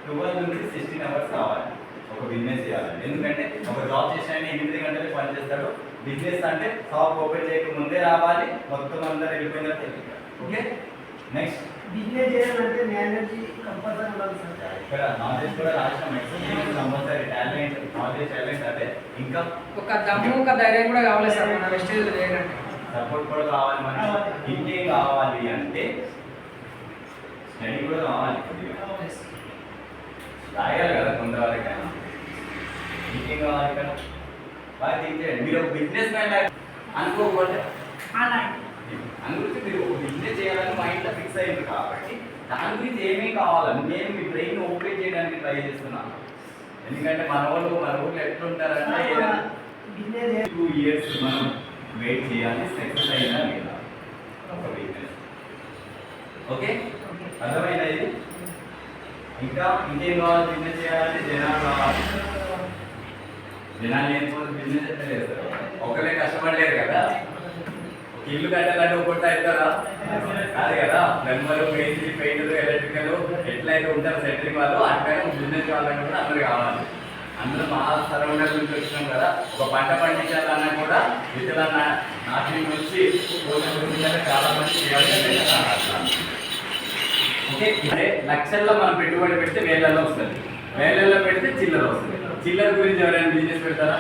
12 నుంచి 16 అవర్స్ కావాలి ఒక బిజినెస్ చేయాలి. ఎందుకంటే ఒక జాబ్ చేసిన 8 గంటలే పని చేస్తాడు. బిజినెస్ అంటే షాప్ ఓపెన్ చేయక ముందే రావాలి, మొత్తం అందరూ వెళ్ళిపోయిన తర్వాత. ఓకే, నెక్స్ట్ బిజినెస్ చేయాలంటే నాలెడ్జ్ కంపల్సరీ ఉండాలి సార్. ఇక్కడ నాలెడ్జ్ కూడా రాసిన experience compulsory, talent knowledge talent అదే, ఇంకా ఒక దమ్ము ఒక ధైర్యం కూడా కావాలి సార్ మన వెస్టేజ్ చేయడానికి. సపోర్ట్ కూడా కావాలి మనకి. ఇంకేం కావాలి అంటే స్టడీ కూడా కావాలి, కొద్దిగా రాయాలి కదా కొంతవరకు. ఇంకేం కావాలి కదా బాగా థింక్ చేయండి. మీరు ఒక బిజినెస్ మ్యాన్ అనుకోకూడదు, అందుకే మీరు ఒక బిజినెస్ చేయాలని మైండ్లో ఫిక్స్ అయ్యింది కాబట్టి దాని గురించి ఏమేమి కావాలని నేను మీ బ్రెయిన్ ఓపెన్ చేయడానికి ట్రై చేస్తున్నాను. ఎందుకంటే మన ఊళ్ళో ఎట్లుంటారంటే 2 years మనం వెయిట్ చేయాలి సక్సెస్ అయినా లేదా ఒక బిజినెస్. ఓకే, అర్థమైనా ఇది? ఇంకా ఇంకేం కావాలి? బిజినెస్ చేయాలంటే జనాలు కావాలి. జనాలు లేకపోతే బిజినెస్ ఎట్లా చేస్తారు? ఒకరే కష్టపడలేరు కదా. ఇల్లు కట్టాలంటే ఒకటి అవుతారా? కాదు కదా. ప్లంబరు, మేస్త్రి, పెయింటర్, ఎలక్ట్రికల్ ఎట్లయితే ఉంటారు సెంటరింగ్ వాళ్ళు, అట్లనే బిజినెస్ వాళ్ళని కూడా అందరు కావాలి. అందరూ మా సరౌండర్ నుంచి వచ్చినాం కదా. ఒక పంట పండించాలన్నా కూడా విత్తనాల నాటి నుంచి చాలా మంది చేయాలి. ఓకే, అంటే లక్షల్లో మనం పెట్టుబడి పెడితే వేలల్లో వస్తుంది, వేలల్లో పెడితే చిల్లర వస్తుంది. చిల్లర గురించి ఎవరైనా బిజినెస్ పెడతారా?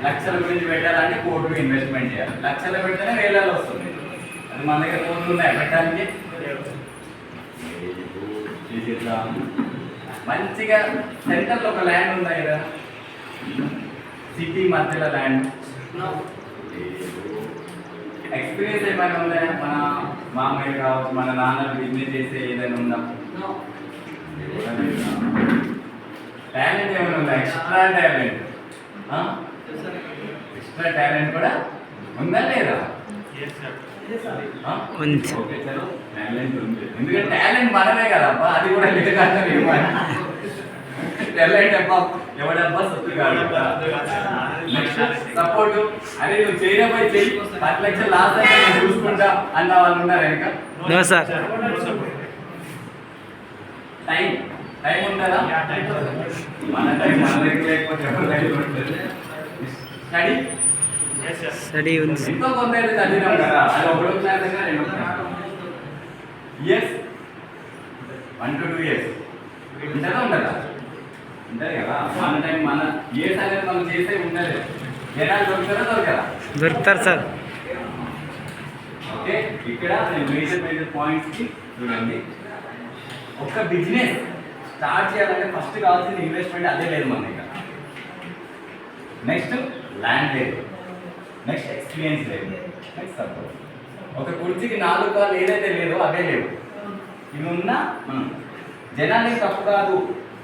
లక్షల గురించి పెట్టాలంటే కోట్లు ఇన్వెస్ట్మెంట్ చేయాలి. లక్షలు పెడితేనే వేలలో వస్తుంది. అది మన దగ్గర కోట్లు ఉన్నాయి పెట్టడానికి. మంచిగా సెంటర్లో ఒక ల్యాండ్ ఉందా కదా, సిటీ మధ్యలో ల్యాండ్. ఎక్స్పీరియన్స్ ఏమైనా ఉందా? మన మామయ్య కావచ్చు, మన నాన్న బిజినెస్ చేసే ఏదైనా ఉందా? టాలెంట్ ఏమైనా ఉందా? ఎక్స్ట్రా టాలెంట్, ఎక్స్ట్రా టాలెంట్ కూడా ఉందా లేదా? టాలెంట్ ఉంది, ఎందుకంటే టాలెంట్ మనమే కదబ్బా. అది కూడా లేదంటే టాలెంట్ అబ్బా ఎవడబ్బా సొత్తు కాదు. Next support. అరే నువ్వు చేయకపోయి చెయ్యి, 10 లక్షలు లాస్ అయితే నేను చూసుకుంటా అన్న వాళ్ళు ఉన్నారు వెనక. టైం టైం ఉంటుందా? మన టైం మన దగ్గర లేకపోతే ఎవరి దగ్గర ఉంటుంది. స్టడీ ఎంతో కొంత అయితే చదివినాం కదా. అది ఒకటి వచ్చిన దగ్గర 2 years 1 to 2 years ఉంటుందా ఉండదా? ఉంటుంది కదా. మన టైం మన ఇయర్స్ అనేది మనం చేసే ఉంటుంది. జనాలు దొరుకుతారా దొరకరా? దొరుకుతారు సార్. ఓకే, ఇక్కడ నేను మేజర్ పాయింట్స్కి చూడండి. ఒక బిజినెస్ స్టార్ట్ చేయాలంటే ఫస్ట్ కావాల్సిన ఇన్వెస్ట్మెంట్ అదే లేదు మన దగ్గర. నెక్స్ట్ ల్యాండ్ లేదు, నెక్స్ట్ ఎక్స్పీరియన్స్ లేదు, నెక్స్ట్ సపోర్ట్. ఒక కుర్చీకి 4 కాళ్ళు ఏదైతే లేదో అదే లేవు. ఇవి ఉన్నా జనానికి తప్పు కాదు,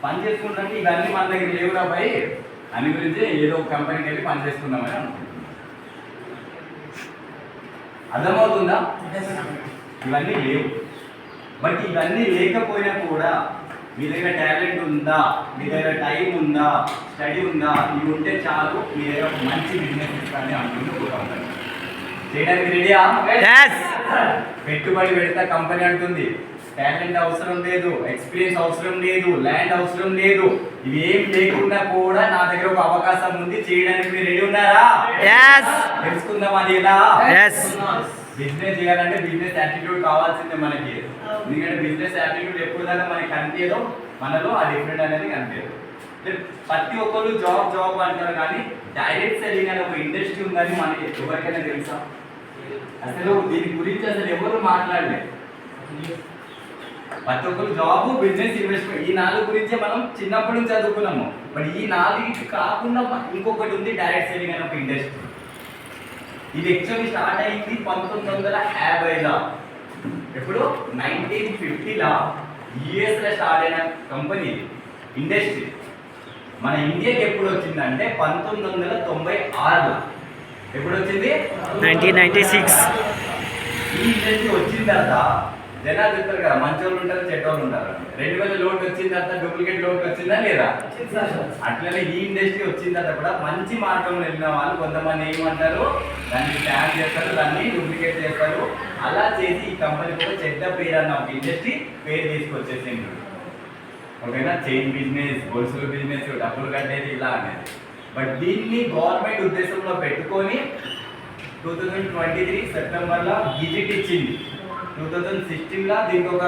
పని చేసుకుంటే ఇవన్నీ మన దగ్గర లేవు రాబాయి అని గురించి ఏదో ఒక కంపెనీకి వెళ్ళి పని చేసుకుందామని అనుకుంటున్నాం. అర్థమవుతుందా? ఇవన్నీ లేవు. బట్ ఇవన్నీ లేకపోయినా కూడా మీ దగ్గర టాలెంట్ ఉందా, మీ దగ్గర టైం ఉందా, స్టడీ ఉందా, ఇవి ఉంటే చాలు మీ దగ్గర ఒక మంచి బిజినెస్ ఇస్తానని అనుకుంటూ చేయడానికి రెడీయా? పెట్టుబడి పెడతా కంపెనీ అంటుంది. టాలెంట్ అవసరం లేదు, ఎక్స్పీరియన్స్ అవసరం లేదు, ల్యాండ్ అవసరం లేదు. ఇవి ఏం లేకుండా కూడా నా దగ్గర ఒక అవకాశం ఉంది, చేయడానికి మీరు రెడీ ఉన్నారా? తెలుసుకుందాం అది ఎలా. బిజినెస్ చేయాలంటే బిజినెస్ యాటిట్యూడ్ కావాల్సిందే మనకి. ఎందుకంటే బిజినెస్ యాటిట్యూడ్ ఎప్పుడు దాకా మనకి కనిపించదో, మనలో ఆ డిఫరెంట్ అనేది కనిపించదు. ప్రతి ఒక్కరు జాబ్ జాబ్ అంటారు, కానీ డైరెక్ట్ సెల్లింగ్ అనే ఒక ఇండస్ట్రీ ఉందని మనకి ఎవరికైనా తెలుసా? అసలు దీని గురించి అసలు ఎవరు మాట్లాడలేదు. ప్రతి ఒక్కరు జాబ్, బిజినెస్, ఇన్వెస్ట్మెంట్, ఈ 4 గురించే మనం చిన్నప్పటి నుంచి చదువుకున్నాము. బట్ ఈ 4 కాకుండా ఇంకొకటి ఉంది, డైరెక్ట్ సెల్లింగ్ అనే ఒక ఇండస్ట్రీ. ఇది యాక్చువల్లీ స్టార్ట్ అయింది 1950లో. ఎప్పుడు 1950లో యుఎస్లో స్టార్ట్ అయిన కంపెనీ ఇది, ఇండస్ట్రీ. మన ఇండియాకి ఎప్పుడు వచ్చిందంటే 1996లో. ఎప్పుడు వచ్చింది? 1996. ఈ ఇండస్ట్రీ వచ్చిన తర్వాత జనాలు చెప్తారు కదా, మంచోళ్ళు ఉంటారు, చెడ్డోళ్ళు ఉంటారు. 2000 లోటు వచ్చిన తర్వాత డూప్లికేట్ లోటు వచ్చిందా లేదా? అట్లనే ఈ ఇండస్ట్రీ వచ్చిన తర్వాత కూడా మంచి మార్గంలో వెళ్ళిన వాళ్ళు కొంతమంది ఏమంటారు, దాన్ని స్కామ్ చేస్తారు, దాన్ని డూప్లికేట్ చేస్తారు. అలా చేసి ఈ కంపెనీ కూడా చెడ్డ పేరు అన్న ఒక ఇండస్ట్రీ పేరు తీసుకొచ్చేసింది. ఓకేనా, చైన్ బిజినెస్, గొలుసుల బిజినెస్, డబ్బులు కట్టేది ఇలా అనేది. బట్ దీన్ని గవర్నమెంట్ ఉద్దేశంలో పెట్టుకొని 2023 సెప్టెంబర్లో గిజిట్ ఇచ్చింది. 2016లో దీనికి ఒక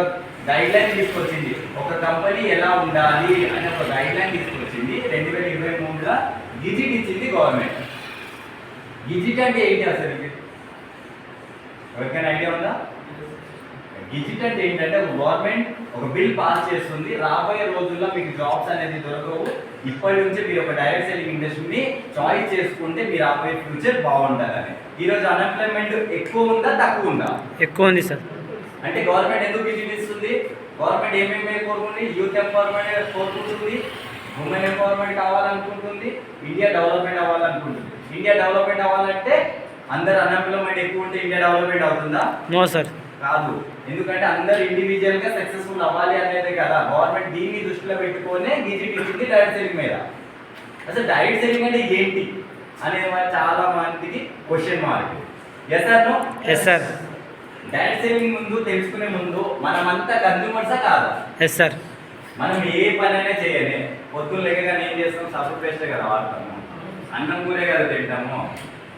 గైడ్ లైన్ తీసుకొచ్చింది. ఒక కంపెనీ ఎలా ఉండాలి అనే ఒక గైడ్ లైన్ తీసుకొచ్చింది. 2023లో గిజిట్ ఇచ్చింది గవర్నమెంట్. గిజిట్ అంటే ఏంటి అసలు? ఎవరికైనా ఐడియా ఉందా? గిజిట్ అంటే ఏంటంటే గవర్నమెంట్ ఒక బిల్ పాస్ చేస్తుంది. రాబోయే రోజుల్లో మీకు జాబ్స్ అనేది దొరకవు. ఇప్పటి నుంచి మీరు ఒక డైరెక్ట్ సెల్లింగ్ ఇండస్ట్రీని చాయిస్ చేసుకుంటే మీరు రాబోయే ఫ్యూచర్ బాగుంటుందని. ఈరోజు అన్ఎంప్లాయ్మెంట్ ఎక్కువ ఉందా తక్కువ ఉందా? ఎక్కువ ఉంది సార్. అంటే గవర్నమెంట్ ఎందుకు గిజిట్ ఇస్తుంది? గవర్నమెంట్ ఏమేమి కోరుకుంటుంది? యూత్ ఎంపవర్మెంట్ కోరుకుంటుంది, ఉమెన్ ఎంపవర్మెంట్ కావాలనుకుంటుంది, ఇండియా డెవలప్మెంట్ అవ్వాలనుకుంటుంది. ఇండియా డెవలప్మెంట్ అవ్వాలంటే అందరు అన్ఎంప్లాయ్మెంట్ ఎక్కువ ఉంటే ఇండియా డెవలప్మెంట్ అవుతుందా? నో సార్, కాదు. ఎందుకంటే అందరు ఇండివిజువల్ గా సక్సెస్ఫుల్ అవ్వాలి అనేది కదా. గవర్నమెంట్ దీన్ని దృష్టిలో పెట్టుకొని గిజిట్ ఇచ్చింది డైరెక్ట్ సెల్లింగ్ మీద. అసలు డైరెక్ట్ సెల్లింగ్ అంటే ఏంటి అనేది చాలా మందికి question mark. Yes sir? No? Yes sir. Direct selling ముందు తెలుసుకునే ముందు మనమంతా కన్జ్యూమర్సా కాదా? Yes sir. మనం ఏ పనైనా చేయలే. పొద్దున్న లేకగానే ఏం చేస్తాం? సబ్బు పేస్టే కదా వాడతాము, అన్నం కూరే కదా తింటాము,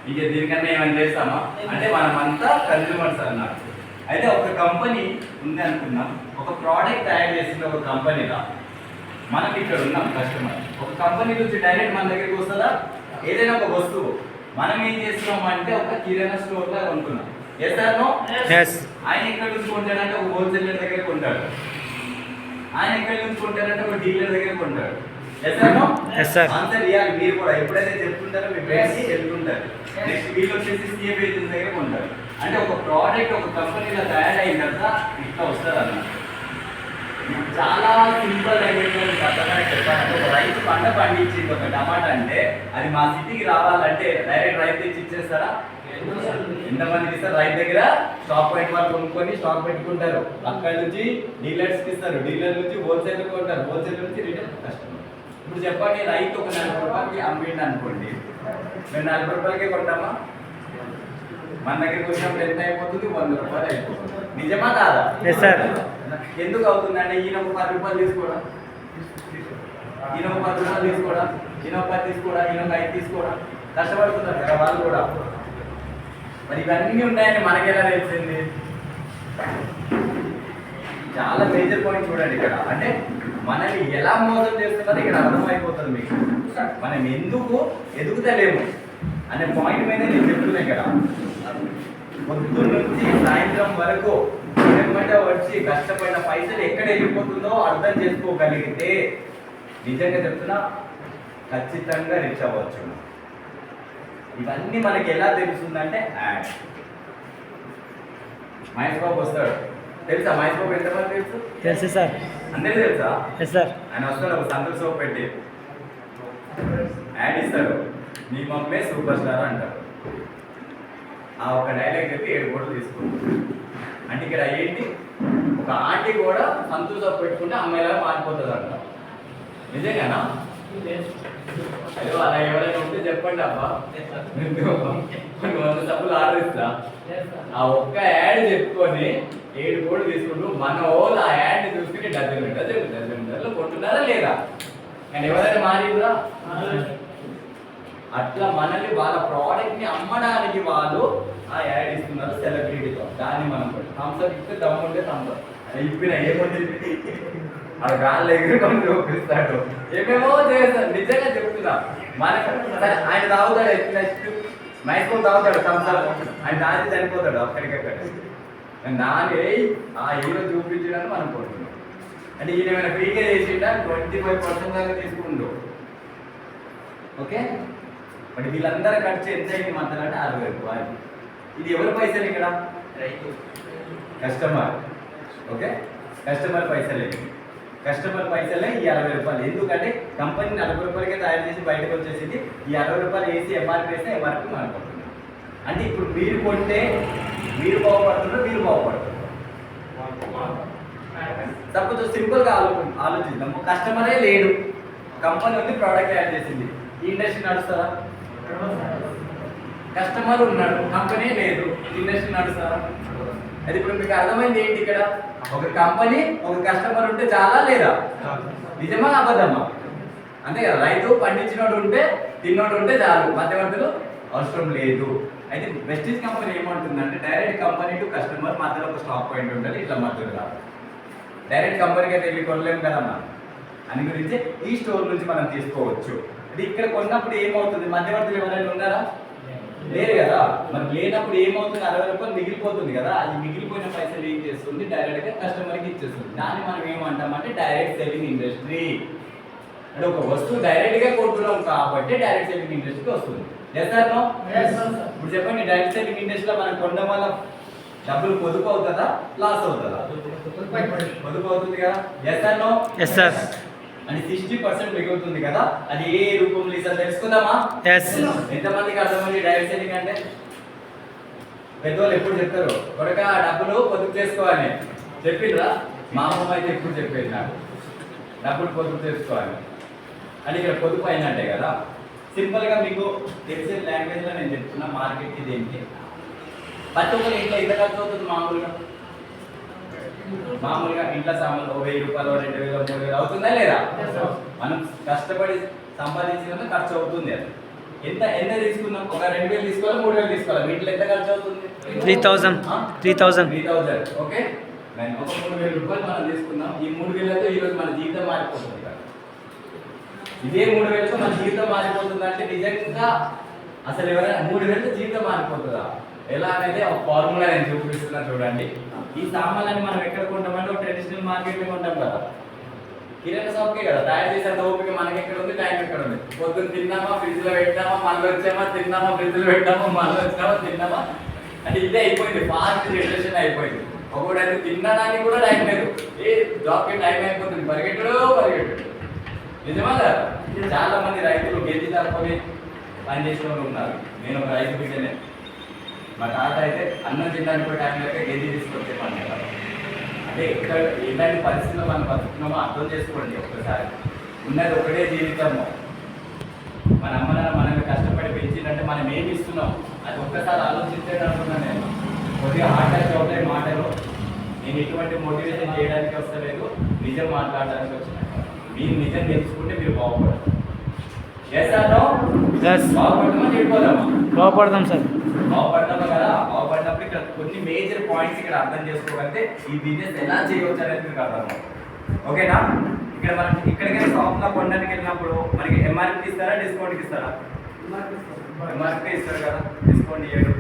ఇంక దీనికన్నా ఏమైనా చేస్తామా? అంటే మనమంతా కన్జ్యూమర్స్ అన్నారు. అయితే ఒక కంపెనీ ఉంది అనుకున్నాం, ఒక ప్రోడక్ట్ తయారు చేసిన ఒక కంపెనీలా మనం ఇక్కడ ఉన్నాం కస్టమర్. ఒక కంపెనీ నుంచి డైరెక్ట్ మన దగ్గరికి వస్తుందా? ఏదైనా ఒక వస్తువు మనం ఏం చేస్తున్నాం అంటే ఒక కిరాణా స్టోర్ లా కొనుక్కున్నాం. Yes sir? నో? ఎస్. ఆయన ఎక్కడ నుంచి కొంటాడంటే ఒక హోల్సేలర్ దగ్గర కొంటాడు. ఆయన ఎక్కడి నుంచి కొంటారంటే ఒక డీలర్ దగ్గర కొంటాడు. Yes sir? No? Yes sir. Answer ఇవ్వాలి. మీరు కూడా ఎప్పుడైతే చెప్తుంటారో మీ బ్రెయిన్కి చెప్తుంటారు. నెక్స్ట్ వీళ్ళు వచ్చేసి సిఎఫ్ ఏజెన్సీ దగ్గర కొంటారు. అంటే ఒక ప్రోడక్ట్ ఒక కంపెనీలో తయారైన తర్వాత ఇట్లా వస్తుంది అన్నమాట. చాలా సింపుల్ అయిపోయింది అర్థమైన చెప్పాలంటే, ఒక రైతు పంట పండించింది ఒక టమాటా అంటే అది మా సిటీకి రావాలంటే డైరెక్ట్ రైతు తెచ్చి ఇచ్చేస్తారా? ఎంతమందికి ఇస్తారు? రైతు దగ్గర స్టాక్ పాయింట్ వాళ్ళు కొనుక్కొని స్టాక్ పెట్టుకుంటారు. అక్కడ నుంచి డీలర్స్కి ఇస్తారు, డీలర్ నుంచి హోల్సేలర్ కొంటారు, హోల్సేలర్ నుంచి రిటైల్ కస్టమర్. ఇప్పుడు చెప్పండి, రైతు ఒక 40 రూపాయలకి అమ్మిండి అనుకోండి, మేము 40 రూపాయలకే కొంటామా? మన దగ్గరికి వచ్చినప్పుడు ఎంత అయిపోతుంది? 100 రూపాయలు అయిపోతుంది. నిజమా కాదా? Yes sir. ఎందుకు అవుతుందంటే ఈయన ఒక 10 రూపాయలు తీసుకోవడం, ఈయన ఒక 10 రూపాయలు తీసుకోవడం, ఈయన ఒక 10 తీసుకోవడం, ఈయన ఒక 5 తీసుకోవడం, కష్టపడుతున్నారు కదా వాళ్ళు కూడా. మరి ఇవన్నీ ఉన్నాయని మనకెలా తెలిసింది? చాలా మేజర్ పాయింట్ చూడండి ఇక్కడ. అంటే మనల్ని ఎలా మోసం చేస్తున్నారో ఇక్కడ అర్థమైపోతుంది మీకు. మనం ఎందుకు ఎదుగుతలేము అనే పాయింట్ మీద నేను చెప్తున్నా ఇక్కడ. పొద్దున్న నుంచి సాయంత్రం వరకు వెంబట వచ్చి కష్టపడిన పైసలు ఎక్కడ వెళ్ళిపోతుందో అర్థం చేసుకోగలిగితే నిజంగా చెప్తున్నా ఖచ్చితంగా రిచ్ అవ్వచ్చు. ఇవన్నీ మనకి ఎలా తెలుస్తుందంటే యాడ్. మహేష్ బాబు వస్తాడు, తెలుసా? మహేష్ బాబు ఎంతమంది తెలుసు? తెలుసు సార్. అందరికీ తెలుసా? Yes sir. ఆయన వస్తాడు, ఒక సంతూర్ సోప్ పెట్టి యాడ్ ఇస్తాడు, నీ మమ్మే సూపర్ స్టార్ అంటారు. ఆ ఒక డైలాగ్ చెప్పి 7 కోట్లు తీసుకుంటాడు. అంటే ఇక్కడ ఏంటి? ఒక ఆంటీ కూడా సంతూర్ సోప్ పెట్టుకుంటే అమ్మాయిలాగా మారిపోతుంది అంట. నిజంగానా? అయ్యో అలా ఎవరైనా ఉంటే చెప్పండి అబ్బా, కొన్ని 100 సబ్బులు ఆర్డర్ ఇస్తా. ఆ ఒక్క యాడ్ చెప్పుకొని 7 కోట్లు తీసుకుంటూ మన వాళ్ళు ఆ యాడ్ని చూసుకుని డజన్ కొంటున్నారా లేదా? కానీ ఎవరైనా మారిందా? అట్లా మనల్ని వాళ్ళ ప్రోడక్ట్ని అమ్మడానికి వాళ్ళు ఆ యాడ్ ఇస్తున్నారు సెలబ్రిటీతో. దాన్ని మనం థమ్స్అప్ ఇస్తే దమ్ము ఉంటే థమ్స్అప్ ఇప్పిన ఏమొచ్చింది ఆ గాల్లో ఎగురుకొని చూపిస్తాడు, ఏమేమో చేస్తాడు. నిజంగా చెప్తున్నా, మనకు సరే ఆయన తాగుతాడు, నెక్స్ట్ మైస్కో తాగుతాడు థమ్స్అప్, ఆయన తాగి చనిపోతాడు అక్కడికక్కడ. దాని ఆ హీరో చూపించడానికి మనం కొడుతున్నాం. అంటే ఈయన ఏమైనా ఫ్రీగా చేసిండా? 25% దాకా తీసుకుండు. ఓకే, మరి వీళ్ళందరూ ఖర్చు ఎంత అయింది మాట్లాడంటే 60 రూపాయలు. ఇది ఎవరి పైసలు ఇక్కడ? రైతు, కస్టమర్. ఓకే, కస్టమర్ పైసలే, కస్టమర్ పైసలే ఈ 60 రూపాయలు. ఎందుకంటే కంపెనీ 40 రూపాయలకే తయారు చేసి బయటకు వచ్చేసింది. ఈ 60 రూపాయలు వేసి ఎంఆర్పీ వేస్తే ఎంఆర్పీ మనకు. అంటే ఇప్పుడు మీరు కొంటే మీరు బాగుపడుతున్నారు, మీరు బాగుపడుతున్నారు. సపోజ్ సింపుల్గా ఆలోచిద్దాం, కస్టమరే లేడు, కంపెనీ ఉంది, ప్రోడక్ట్ తయారు చేసింది, ఈ ఇండస్ట్రీ నడుస్తుందా? కస్టమర్ ఉన్నాడు, కంపెనీ లేదు, ఇండస్ట్రీ నడుస్తుందా? అది ఇప్పుడు మీకు అర్థమైంది ఏంటి ఇక్కడ? ఒక కంపెనీ ఒక కస్టమర్ ఉంటే చాలా లేదా? నిజమా అబద్ధమా? అంతే కదా, రైతు పండించినోడు ఉంటే తిన్నోడు ఉంటే చాలు, మధ్యవర్తులు అవసరం లేదు. అయితే వెస్టీజ్ కంపెనీ ఏమంటుందంటే డైరెక్ట్ కంపెనీ టు కస్టమర్, మధ్యలో ఒక స్టాక్ పాయింట్ ఉండాలి, ఇట్లా మధ్యలో రాదు. డైరెక్ట్ కంపెనీకి అయితే వెళ్ళి కొనలేము కదమ్మా, అని గురించి ఈ స్టోర్ నుంచి మనం తీసుకోవచ్చు. అది ఇక్కడ కొన్నప్పుడు ఏమవుతుంది, మధ్యవర్తులు ఎవరైనా ఉన్నారా? లేరు కదా. మరి లేనప్పుడు ఏమవుతుంది, 60 రూపాయలు మిగిలిపోతుంది కదా, అది మిగిలిపోయిన పైసలు ఏం చేస్తుంది, డైరెక్ట్గా కస్టమర్కి ఇచ్చేస్తుంది. దాన్ని మనం ఏమంటామంటే డైరెక్ట్ సెల్లింగ్ ఇండస్ట్రీ. అంటే ఒక వస్తువు డైరెక్ట్గా కొంటున్నాం కాబట్టి డైరెక్ట్ సెల్లింగ్ ఇండస్ట్రీకి వస్తుంది. చేస్తారో ఇప్పుడు చెప్పండి, డైరెక్ట్ సెల్లింగ్ ఇండస్ట్రీలో మనం కొనడం వల్ల డబ్బులు పొదుపు అవుతుందా, లాస్ అవుతుందా? పొదుపు అవుతుంది కదా. చేస్తారో ఎస్ సార్. అని 60% మిగులుతుంది కదా, అది ఏ రూపంలో ఇస్తారు తెలుసుకుందామా? ఎస్. ఎంతమందికి అర్థమైంది డైరెక్ట్ సెల్లింగ్ అంటే? పెద్దవాళ్ళు ఎప్పుడు చెప్తారు, కొడక డబ్బులు పొదుపు చేసుకోవాలి చెప్పిండ్రా? మా అమ్మమ్మ అయితే ఎప్పుడు చెప్పేది నాకు, డబ్బులు పొదుపు చేసుకోవాలి అని. ఇక్కడ పొదుపు అయినట్టే కదా. సింపుల్గా మీకు తెలిసే లాంగ్వేజ్లో నేను చెప్తున్నా, మార్కెట్కి దేనికి ప్రతి ఒక్కరు ఇంట్లో ఎంత ఖర్చు అవుతుంది మామూలుగా ఇంట్లో సామాన్లు 1000 రూపాయలు 2000 3000 అవుతుందా లేదా? మనం కష్టపడి సంపాదించిన ఖర్చు అవుతుంది. అది ఎంత ఎంత తీసుకున్నాం, ఒక 2000 తీసుకోవాలి 3000 తీసుకోవాలి, వీటిలో ఎంత ఖర్చు అవుతుంది? 3000. ఓకే, ఒక 3000 రూపాయలు మనం తీసుకున్నాం. ఈ 3000తో ఈరోజు మన జీవితం మారిపోతుంది. ఇదే 3000తో మన జీవితం మారిపోతుంది అంటే నిజంగా అసలు ఎవరైనా 3000తో జీవితం మారిపోతుందా? ఎలా అనేది ఒక ఫార్ములా నేను చూపిస్తున్నా చూడండి. ఈ సామాన్లన్నీ మనం ఎక్కడ కొంటామంటే ఒక ట్రెడిషనల్ మార్కెట్లో కొంటాం కదా, కిరాణా షాప్కే కదా. తయారు చేసేంత ఓపిక మనకి ఎక్కడ ఉంది, టైం ఎక్కడ ఉంది? పొద్దున్న తిన్నామా, ఫ్రిడ్జ్లో పెట్టామా, మళ్ళీ వచ్చామా, తిన్నామా, ఫ్రిడ్జ్లో పెట్టామా, మళ్ళీ వచ్చామా, తిన్నామా, అంటే ఇదే అయిపోయింది. ఫాస్ట్ జనరేషన్ అయిపోయింది. ఒకటి తినడానికి కూడా టైం లేదు, ఏ జాబ్కి టైం అయిపోతుంది, పరిగెట్టడు. నిజమా కదా? చాలా మంది రైతులు గెలిచి తరపుని పనిచేసిన వాళ్ళు ఉన్నారు. నేను ఒక రైతు బిడ్డనే. మా తాత అయితే అన్నం తినడానికి కూడా టైం లేక గెలిచి తీసుకొచ్చే పని కదా. అంటే ఇక్కడ ఎలాంటి పరిస్థితుల్లో మనం బతుకుతున్నామో అర్థం చేసుకోండి ఒక్కసారి. ఉన్నది ఒకటే జీవితము. మన అమ్మ నాన్న మనల్ని కష్టపడి పెంచిందంటే మనం ఏమి ఇస్తున్నాం అది ఒక్కసారి ఆలోచించేది అనుకున్నాను నేను. కొద్దిగా హార్ట్ టచ్ అవుతాయి మాటలు. నేను ఎటువంటి మోటివేషన్ చేయడానికి వస్తలేదు, నిజం మాట్లాడడానికి వచ్చిన. మీరు నిజం తెలుసుకుంటే మీరు బాగుపడతారు. బాగుపడతామా చెడిపోదామా? బాగుపడదాం సార్. బాగుపడతామా కదా. బాగుపడినప్పుడు ఇక్కడ కొన్ని మేజర్ పాయింట్స్ ఇక్కడ అర్థం చేసుకోగలిగితే ఈ బిజినెస్ ఎలా చేయవచ్చు అనేది మీకు అర్థం. ఓకేనా? ఇక్కడ మనం ఇక్కడికైనా షాప్లో కొనడానికి వెళ్ళినప్పుడు మనకి ఎంఆర్పీ ఇస్తారా, డిస్కౌంట్కి ఇస్తారా? ఎంఆర్పీ ఇస్తారు కదా, డిస్కౌంట్ ఇవ్వడు.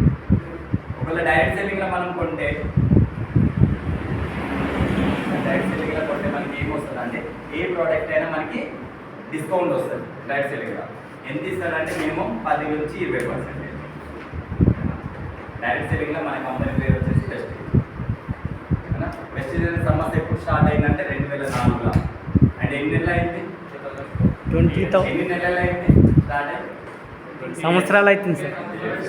ఒకవేళ డైరెక్ట్ సెల్లింగ్లో మనం కొంటే మనకి ఏమొస్తుంది అంటే ఏ ప్రోడక్ట్ అయినా మనకి డిస్కౌంట్ వస్తుంది. డైరెక్ట్ సెల్లింగ్లో ఎంత ఇస్తారంటే మినిమం 10 నుంచి 20%. డైరెక్ట్ సెల్లింగ్లో మన కంపెనీ పేరు వచ్చేసి వెస్టీజ్. వెస్టీజ్ అనే సమస్య ఎప్పుడు స్టార్ట్ అయిందంటే 2004లో. అంటే ఎన్ని నెలలు అయింది? 20,000. ఎన్ని నెలలు అయింది స్టార్ట్ అయింది? సంవత్సరాలు అవుతుంది సార్.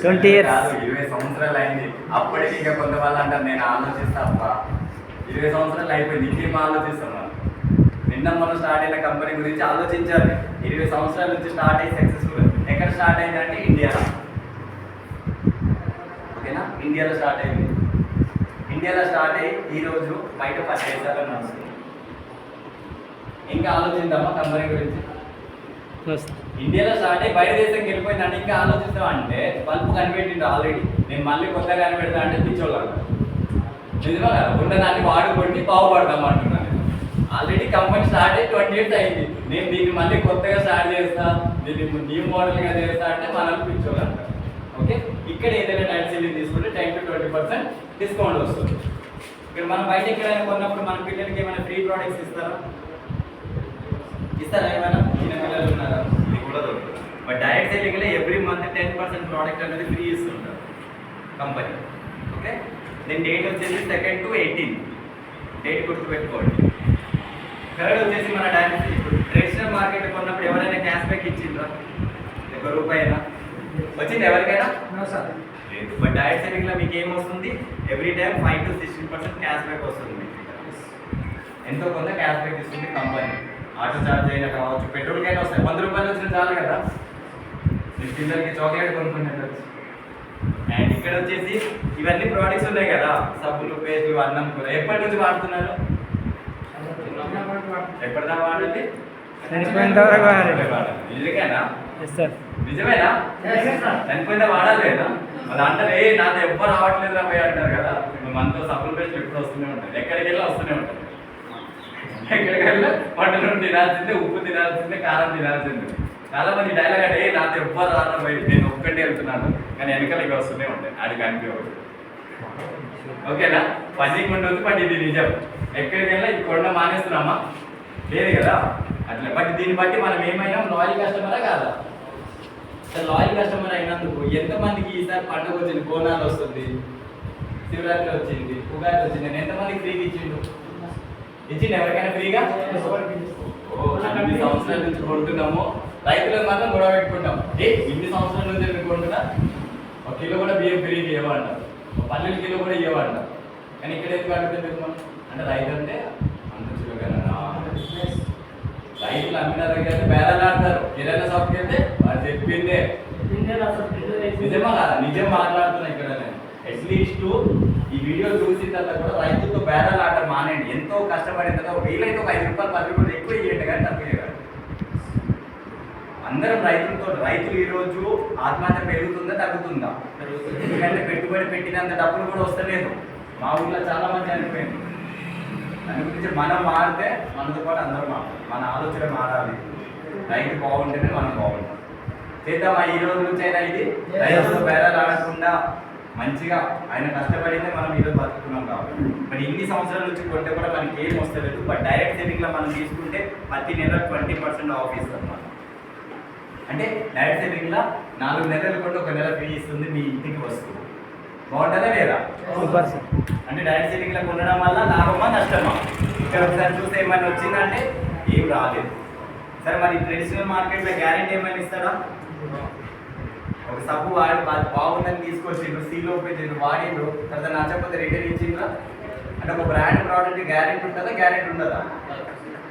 20 years. 20 సంవత్సరాలు అయింది. అప్పటికి ఇంకా కొంతమంది అంటారు నేను ఆలోచిస్తా అప్ప 20 సంవత్సరాలు అయిపోయింది, ఇంకేం ఆలోచిస్తున్నాను. నిన్న మనం స్టార్ట్ అయిన కంపెనీ గురించి ఆలోచించాలి. 20 సంవత్సరాల నుంచి స్టార్ట్ అయ్యి సక్సెస్ఫుల్. ఎక్కడ స్టార్ట్ అయిందంటే ఇండియాలో. ఓకేనా? ఇండియాలో స్టార్ట్ అయింది. ఇండియాలో స్టార్ట్ అయ్యి ఈరోజు బయట 10 దేశాల్లో నడుస్తుంది. ఇంకా ఆలోచిద్దామా కంపెనీ గురించి? ఇండియాలో స్టార్ట్ అయ్యి బయట దేశంకి వెళ్ళిపోయిందంటే ఇంకా ఆలోచిస్తాం అంటే బల్బు కనిపెట్టిండు ఆల్రెడీ. నేను మళ్ళీ కొత్తగా కనిపెడతా అంటే పిచ్చోళ్ళం. నిజమా కదా? ఉన్నదాన్ని వాడుకోండి బాగుపడతాం అంటున్నాను. ఆల్రెడీ కంపెనీ స్టార్ట్ అయ్యి 20 years అయింది. నేను దీన్ని మళ్ళీ కొత్తగా స్టార్ట్ చేస్తా, దీన్ని న్యూ మోడల్గా చేస్తా అంటే మనల్ని పిచ్చోళ్ళంటారు. ఓకే, ఇక్కడ ఏదైనా డైరెక్ట్ సెల్లింగ్ తీసుకుంటే 10 to 20% డిస్కౌంట్ వస్తుంది. ఇక్కడ మనం బయట ఎక్కడైనా కొన్నప్పుడు మన పిల్లలకి ఏమైనా ఫ్రీ ప్రోడక్ట్స్ ఇస్తారా? ఏమైనా? చిన్న పిల్లలు ఉన్నారా? ఇది కూడా దొరుకుతుంది. బట్ డైరెక్ట్ సెల్లింగ్లో ఎవ్రీ మంత్ 10% ప్రోడక్ట్ అనేది ఫ్రీ ఇస్తుంటారు కంపెనీ. ఓకే, దీని డేట్ వచ్చేసి 2nd to 18. డేట్ గుర్తుపెట్టుకోండి. థర్డ్ వచ్చేసి మన డైరెక్ట్ ఇప్పుడు ట్రెడిషనల్ మార్కెట్ కొన్నప్పుడు ఎవరైనా క్యాష్ బ్యాక్ ఇచ్చిండ్రా? ₹1 అయినా వచ్చింది ఎవరికైనా? లేదు. బట్ డైరెక్ట్ సెల్లింగ్లో మీకు ఏమొస్తుంది? Every time 5 to 16% cash back వస్తుంది. ఎంతో కొంత క్యాష్ బ్యాక్ ఇస్తుంది కంపెనీ. ఆటో ఛార్జ్ అయినా కావచ్చు, పెట్రోల్కైనా వస్తాయి. ₹100 వచ్చిన చాలు కదా. మీ పిల్లలకి చాక్లెట్ కొనుక్కునేది. అండ్ ఇక్కడ వచ్చేసి ఇవన్నీ ప్రోడక్ట్స్ ఉన్నాయి కదా, సబ్బులు, పేస్టులు, అన్నం కూర. ఎప్పటి నుంచి వాడుతున్నారు? ఎప్పటిదా వాడాలి? చనిపోయిన వరకు వాడాలి. నిజమేనా? Yes sir. నిజమేనా? చనిపోయిన వాడాలేదా? అది అంటారు, ఏ నాతో ఎవ్వరు రావట్లేదు రా పోయి అంటారు కదా. మనతో సబ్బులు పేస్టులు ఎప్పుడు వస్తూనే ఉంటాయి, ఎక్కడికి వెళ్ళి వస్తూనే ఉంటాయి. ఎక్కడికి వెళ్ళి మటన్ తినాల్సిందే, ఉప్పు తినాల్సిందే, కారం తినాల్సిందే. చాలా మంది డైలాగ్ అంటే, ఏ నాతో ఎవ్వరు రారా పోయి, నేను ఒక్కటే వెళ్తున్నాను కానీ వెనకాల ఇవి వస్తూనే ఉంటాయి. అది కనిపించదు. ఓకేనా? పని ఉండదు, బట్ ఇది నిజం. ఎక్కడికి వెళ్ళా ఇది కొనడం మానేస్తున్నామా? లేదు కదా. అట్లా బట్ దీన్ని బట్టి మనం ఏమైనా లాయల్ కస్టమరా కాదా? లాయల్ కస్టమర్ అయినందుకు ఎంతమందికి ఈసారి పండుగ వచ్చింది, బోనాలు వస్తుంది, శివరాత్రి వచ్చింది, ఉగాది వచ్చింది, నేను ఎంతమందికి ఫ్రీగా ఇచ్చిండు? ఇచ్చిండు ఎవరికైనా ఫ్రీగా? అన్ని సంవత్సరాల నుంచి కొంటున్నాము. రైతులకు మాత్రం గొడవ పెట్టుకుంటాం, ఇన్ని సంవత్సరాల నుంచి ఎందుకు కొంటున్నా, ఒక కిలో కూడా బియ్యం ఫ్రీగా ఇవ్వమంటారు, ఒక పల్లెల కిలో కూడా ఇవ్వమంటారు. కానీ ఇక్కడ ఎందుకు అడుగుతుంది మనం అంటే రైతు అంటే అంత చులకనా? రైతులు అమ్మిన దగ్గర బేరాలు ఆడతారు, కిరాణా షాప్కి వెళ్తే వాళ్ళు చెప్పిందే నిజమా కాదా? నిజం మాట్లాడుతున్నా ఇక్కడ నేను. అట్లీస్ట్ ఈ వీడియో చూసిన తర్వాత కూడా రైతులతో బేరాలు ఆడటం మానేయండి. ఎంతో కష్టపడిన తర్వాత వీలైతే ఒక 5 రూపాయలు 10 రూపాయలు ఎక్కువ ఇవ్వండి కానీ తక్కువ ఇవ్వండి. అందరం రైతులు ఈరోజు ఆత్మహత్య పెరుగుతుందా తగ్గుతుందా? ఎందుకంటే పెట్టుబడి పెట్టినంత డబ్బులు కూడా వస్తలేదు. మా ఊళ్ళో చాలా మంది చనిపోయింది. దాని గురించి మనం మారితే మనతో పాటు అందరూ మారాలి, మన ఆలోచన మారాలి. రైతు బాగుంటేనే మనం బాగుంటాం. చేద్దామా ఈ రోజు నుంచి అయినా ఇది? రైతులతో బేరాలు ఆడకుండా మంచిగా ఆయన కష్టపడితే మనం ఈరోజు బతుకుతున్నాం కాబట్టి. మరి ఇన్ని సంవత్సరాల నుంచి కొంటే కూడా మనకి ఏం వస్తలేదు. బట్ డైరెక్ట్ సేవింగ్లో మనం తీసుకుంటే ప్రతి నెల 20% ఆఫ్ ఇస్తాం మనం. అంటే డైరెక్ట్ సేవింగ్లో 4 నెలలు కొంటే 1 నెల ఫ్రీ ఇస్తుంది మీ ఇంటికి వస్తుంది. బాగుంటుందా లేదా? Super sir. అంటే డైరెక్ట్ సేవింగ్లో కొనడం వల్ల లాభమా నష్టమా? ఇక్కడ ఒకసారి చూస్తే ఏమైనా వచ్చిందంటే ఏం రాలేదు. సరే మరి ట్రెడిషనల్ మార్కెట్లో గ్యారెంటీ ఏమైనా ఇస్తాడా? ఒక సబ్బు వాడి బాగుందని తీసుకొచ్చిండ్రు, సీల్ ఓపెన్ చేసిండ్రు, వాడిండ్రు, తర్వాత నచ్చకపోతే రిటర్న్ ఇచ్చిండ్రా? అంటే ఒక బ్రాండ్ ప్రోడక్ట్ గ్యారెంటీ ఉంటుందా? గ్యారెంటీ ఉండదా?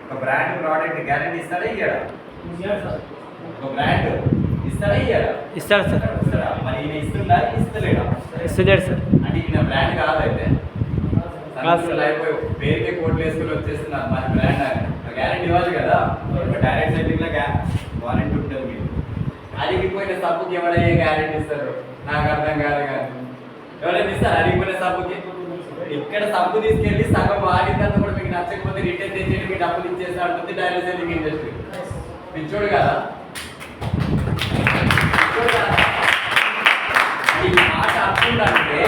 ఒక బ్రాండ్ ప్రోడక్ట్ గ్యారెంటీ ఇస్తాడా ఇయ్యాడా? ఒక బ్రాండ్ ఇస్తాడా ఇయ్యాడా? ఇస్తాడు సార్. ఇస్తాడా? మరి ఈయన ఇస్తుందా ఇస్తలేడా? ఇస్తలేడు సార్. అంటే ఈయన బ్రాండ్ కాదైతే అయిపోయి పేరుకే కోట్లు వేసుకుని వచ్చేస్తున్నారు మరి బ్రాండ్ అని. గ్యారెంటీ ఇవ్వాలి కదా. డైరెక్ట్ సెట్టింగ్లో వారంటీ ఉంటుంది. మీరు అడిగిపోయిన సబ్బుకి ఎవరైనా ఏ గ్యారెంటీ ఇస్తారు? నాకు అర్థం కాదు. కానీ ఎవరైనా ఇస్తారు అడిగిపోయిన సబ్బుకి? ఇక్కడ సబ్బు తీసుకెళ్ళి సగం వాడిన తర్వాత కూడా మీకు నచ్చకపోతే రిటర్న్ చేసేది, మీ డబ్బులు ఇచ్చేసి అంటుంది డైరెక్ట్ సెల్లింగ్ ఇండస్ట్రీ. పిచ్చోడు కదా. ఈ మాట అర్థంటే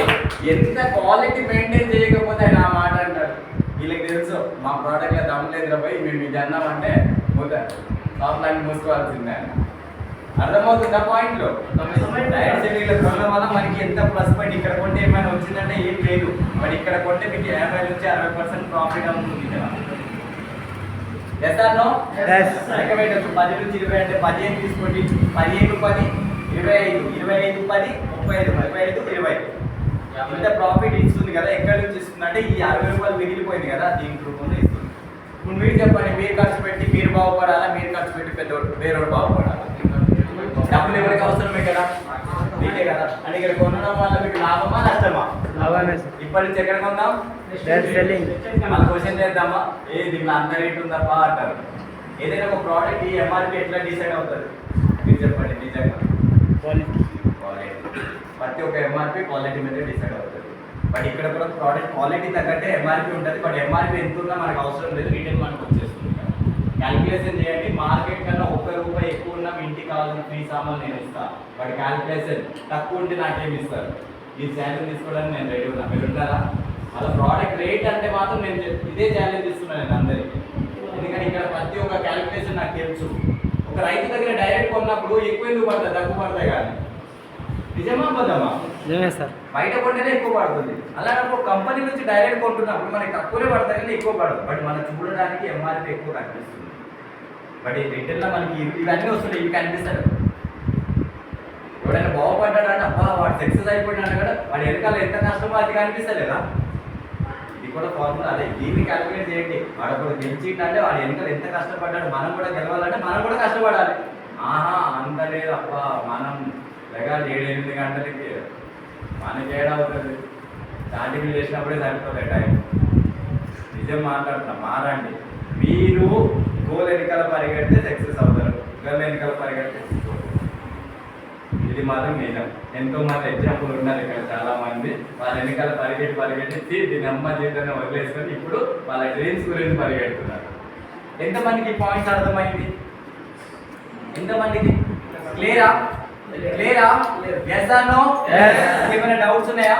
ఎంత క్వాలిటీ మెయింటైన్ చేయకపోతే ఆయన ఆ మాట అంటారు. వీళ్ళకి తెలుసు మా ప్రోడక్ట్లో దమ్ము లేదు పోయి మేము మీకు అన్నామంటే పోతారు, షాప్ లాంటి మూసుకోవాల్సిందే. అర్థమవుతుందా పాయింట్లో? డైరెక్ట్ సెల్లింగ్లో కొనడం వల్ల మనకి ఎంత ప్లస్ పాయింట్. ఇక్కడ కొంటే ఏమైనా వచ్చిందంటే ఏం లేదు, బట్ ఇక్కడ కొంటే మీకు 50 నుంచి 60% ప్రాఫిట్ అవుతుంది. Yes or no? లెక్క పెట్టచ్చు. 10 నుంచి 20 అంటే 15 తీసుకోండి. 15, 10, 25, 25, 10, 35, 35, 20. ఇంత ప్రాఫిట్ ఇస్తుంది కదా. ఎక్కడి నుంచి ఇస్తుంది అంటే ఈ 60 రూపాయలు మిగిలిపోయింది కదా, దీని రూపంలో ఇస్తుంది. ఇప్పుడు మీరు చెప్పండి, మీరు ఖర్చు పెట్టి మీరు బాగుపడాలా, మీరు ఖర్చు పెట్టి పెద్దవాడు వేరేవాడు బాగుపడాలా? డబ్బులు ఎవరికి అవసరమే కదా, మీకే కదా. అంటే ఇక్కడ కొనడం వల్ల మీకు లాభమా నష్టమా? లాభమే సార్. ఇప్పటి నుంచి ఎక్కడ కొందాం? Direct selling. మన క్వశ్చన్ చేద్దామా? దీంట్లో అంత రేట్ ఉందప్పా అంటారు. ఏదైనా ఒక ప్రోడక్ట్ ఈ ఎంఆర్పి ఎట్లా డిసైడ్ అవుతుంది? మీరు చెప్పండి నిజంగా. క్వాలిటీ. ప్రతి ఒక్క ఎంఆర్పి క్వాలిటీ మీద డిసైడ్ అవుతుంది. బట్ ఇక్కడ కూడా ప్రోడక్ట్ క్వాలిటీ తగ్గట్టే ఎంఆర్పి ఉంటుంది. బట్ ఎంఆర్పి ఎంత ఉన్నా మనకు అవసరం లేదు, రిటర్న్ మనకు వచ్చేస్తుంది. క్యాలిక్యులేషన్ చేయండి. మార్కెట్ కన్నా ₹1 ఎక్కువ ఉన్నా మీ ఇంటికి కావాల్సిన ఫ్రీ సామాన్ నేను ఇస్తాను. బట్ క్యాలిక్యులేషన్ తక్కువ ఉంటే నాకేమి ఇస్తారు? ఈ ఛాలెంజ్ తీసుకోవడానికి నేను రెడీ ఉన్నా. మీరు ఉంటారా? అలా ప్రోడక్ట్ రేట్ అంటే మాత్రం నేను ఇదే ఛాలెంజ్ ఇస్తున్నాను నేను అందరికీ. ఎందుకంటే ఇక్కడ ప్రతి ఒక్క క్యాలిక్యులేషన్ నాకు తెలుసు. ఒక రైతు దగ్గర డైరెక్ట్ కొన్నప్పుడు ఎక్కువ ఎందుకు పడతాయి, తక్కువ పడతాయి కానీ. నిజమా అబద్ధమా? నిజమే సార్. బయట కొంటేనే ఎక్కువ పడుతుంది. అలాగే ఒక కంపెనీ నుంచి డైరెక్ట్ కొంటున్నప్పుడు మనకి తక్కువనే పడతాయి కానీ ఎక్కువ పడదు. బట్ మనం చూడడానికి ఎంఆర్పి ఎక్కువ కనిపిస్తుంది. బట్ ఈ రిటర్న్లో మనకి ఇవన్నీ వస్తున్నాయి, ఇవి కనిపిస్తాడు. ఎవడైనా బాగుపడ్డాడు అంటే అబ్బా వాడు సక్సెస్ అయిపోయినాడు కదా, వాడి వెనకాల ఎంత కష్టమో అది కనిపిస్తలేదా? ఇది కూడా ఫార్ములా అదే. దీన్ని క్యాలిక్యులేట్ చేయండి. వాడు కూడా గెలిచిందంటే వాడు వెనకాల ఎంత కష్టపడ్డాడు. మనం కూడా గెలవాలంటే మనం కూడా కష్టపడాలి. ఆహా అంత లేదు అబ్బా, మనం లెగాలి 7-8 గంటలకి మనకి ఏడా అవుతుంది స్టార్టింగ్ చేసినప్పుడే సరిపోతుంది టైం. నిజం మాట్లాడుతున్నా, మారండి. మీరు గోల్ ఎన్నికల పరిగెడితే సక్సెస్ అవుతారు, గర్ల్ ఎన్నికల పరిగెడితే ఇది మాత్రం నిజం. ఎంతో మంది ఎగ్జాంపుల్ ఉన్నారు ఇక్కడ చాలా మంది. వాళ్ళ ఎన్నికల పరిగెట్టి దీని అమ్మ జీవితాన్ని వదిలేసుకొని ఇప్పుడు వాళ్ళ డ్రీమ్స్ గురించి పరిగెడుతున్నారు. ఎంతమందికి పాయింట్స్ అర్థమైంది? ఎంతమందికి క్లియరా? Yes or no? ఏమైనా డౌట్స్ ఉన్నాయా?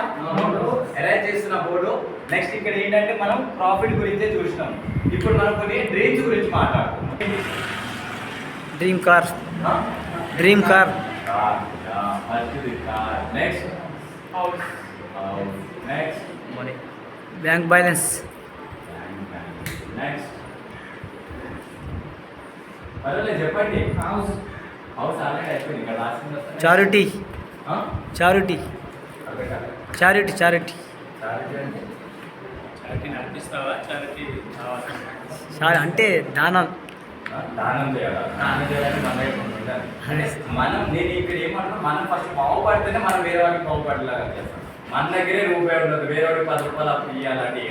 అరేంజ్ చేస్తున్న బోర్డు. నెక్స్ట్ ఇక్కడ ఏంటంటే మనం ప్రాఫిట్ గురించే చూసినాం. ఇప్పుడు మనం కొన్ని డ్రీమ్స్ గురించి మాట్లాడుతున్నాం. Dream car. Dream car. Next next bank balance. Next పర్వాలేదు చెప్పండి. హౌస్ ఆల్రెడీ అయిపోయింది. ఇక్కడ రాసింది చారిటీ. చారిటీ. చారిటీ. చారిటీ. అంటే దానం. దానం చేయాలి. దానం చేయాలని మన వైపు ఉండాలి. మనం నేను ఇక్కడ ఏమంటున్నా, మనం ఫస్ట్ బాగుపడితేనే మనం వేరే వాళ్ళకి బాగుపడేలాగా చేస్తాం. మన దగ్గరే రూపాయి ఉండదు, వేరే వాడికి 10 రూపాయలు అప్పు ఇవ్వాలంటే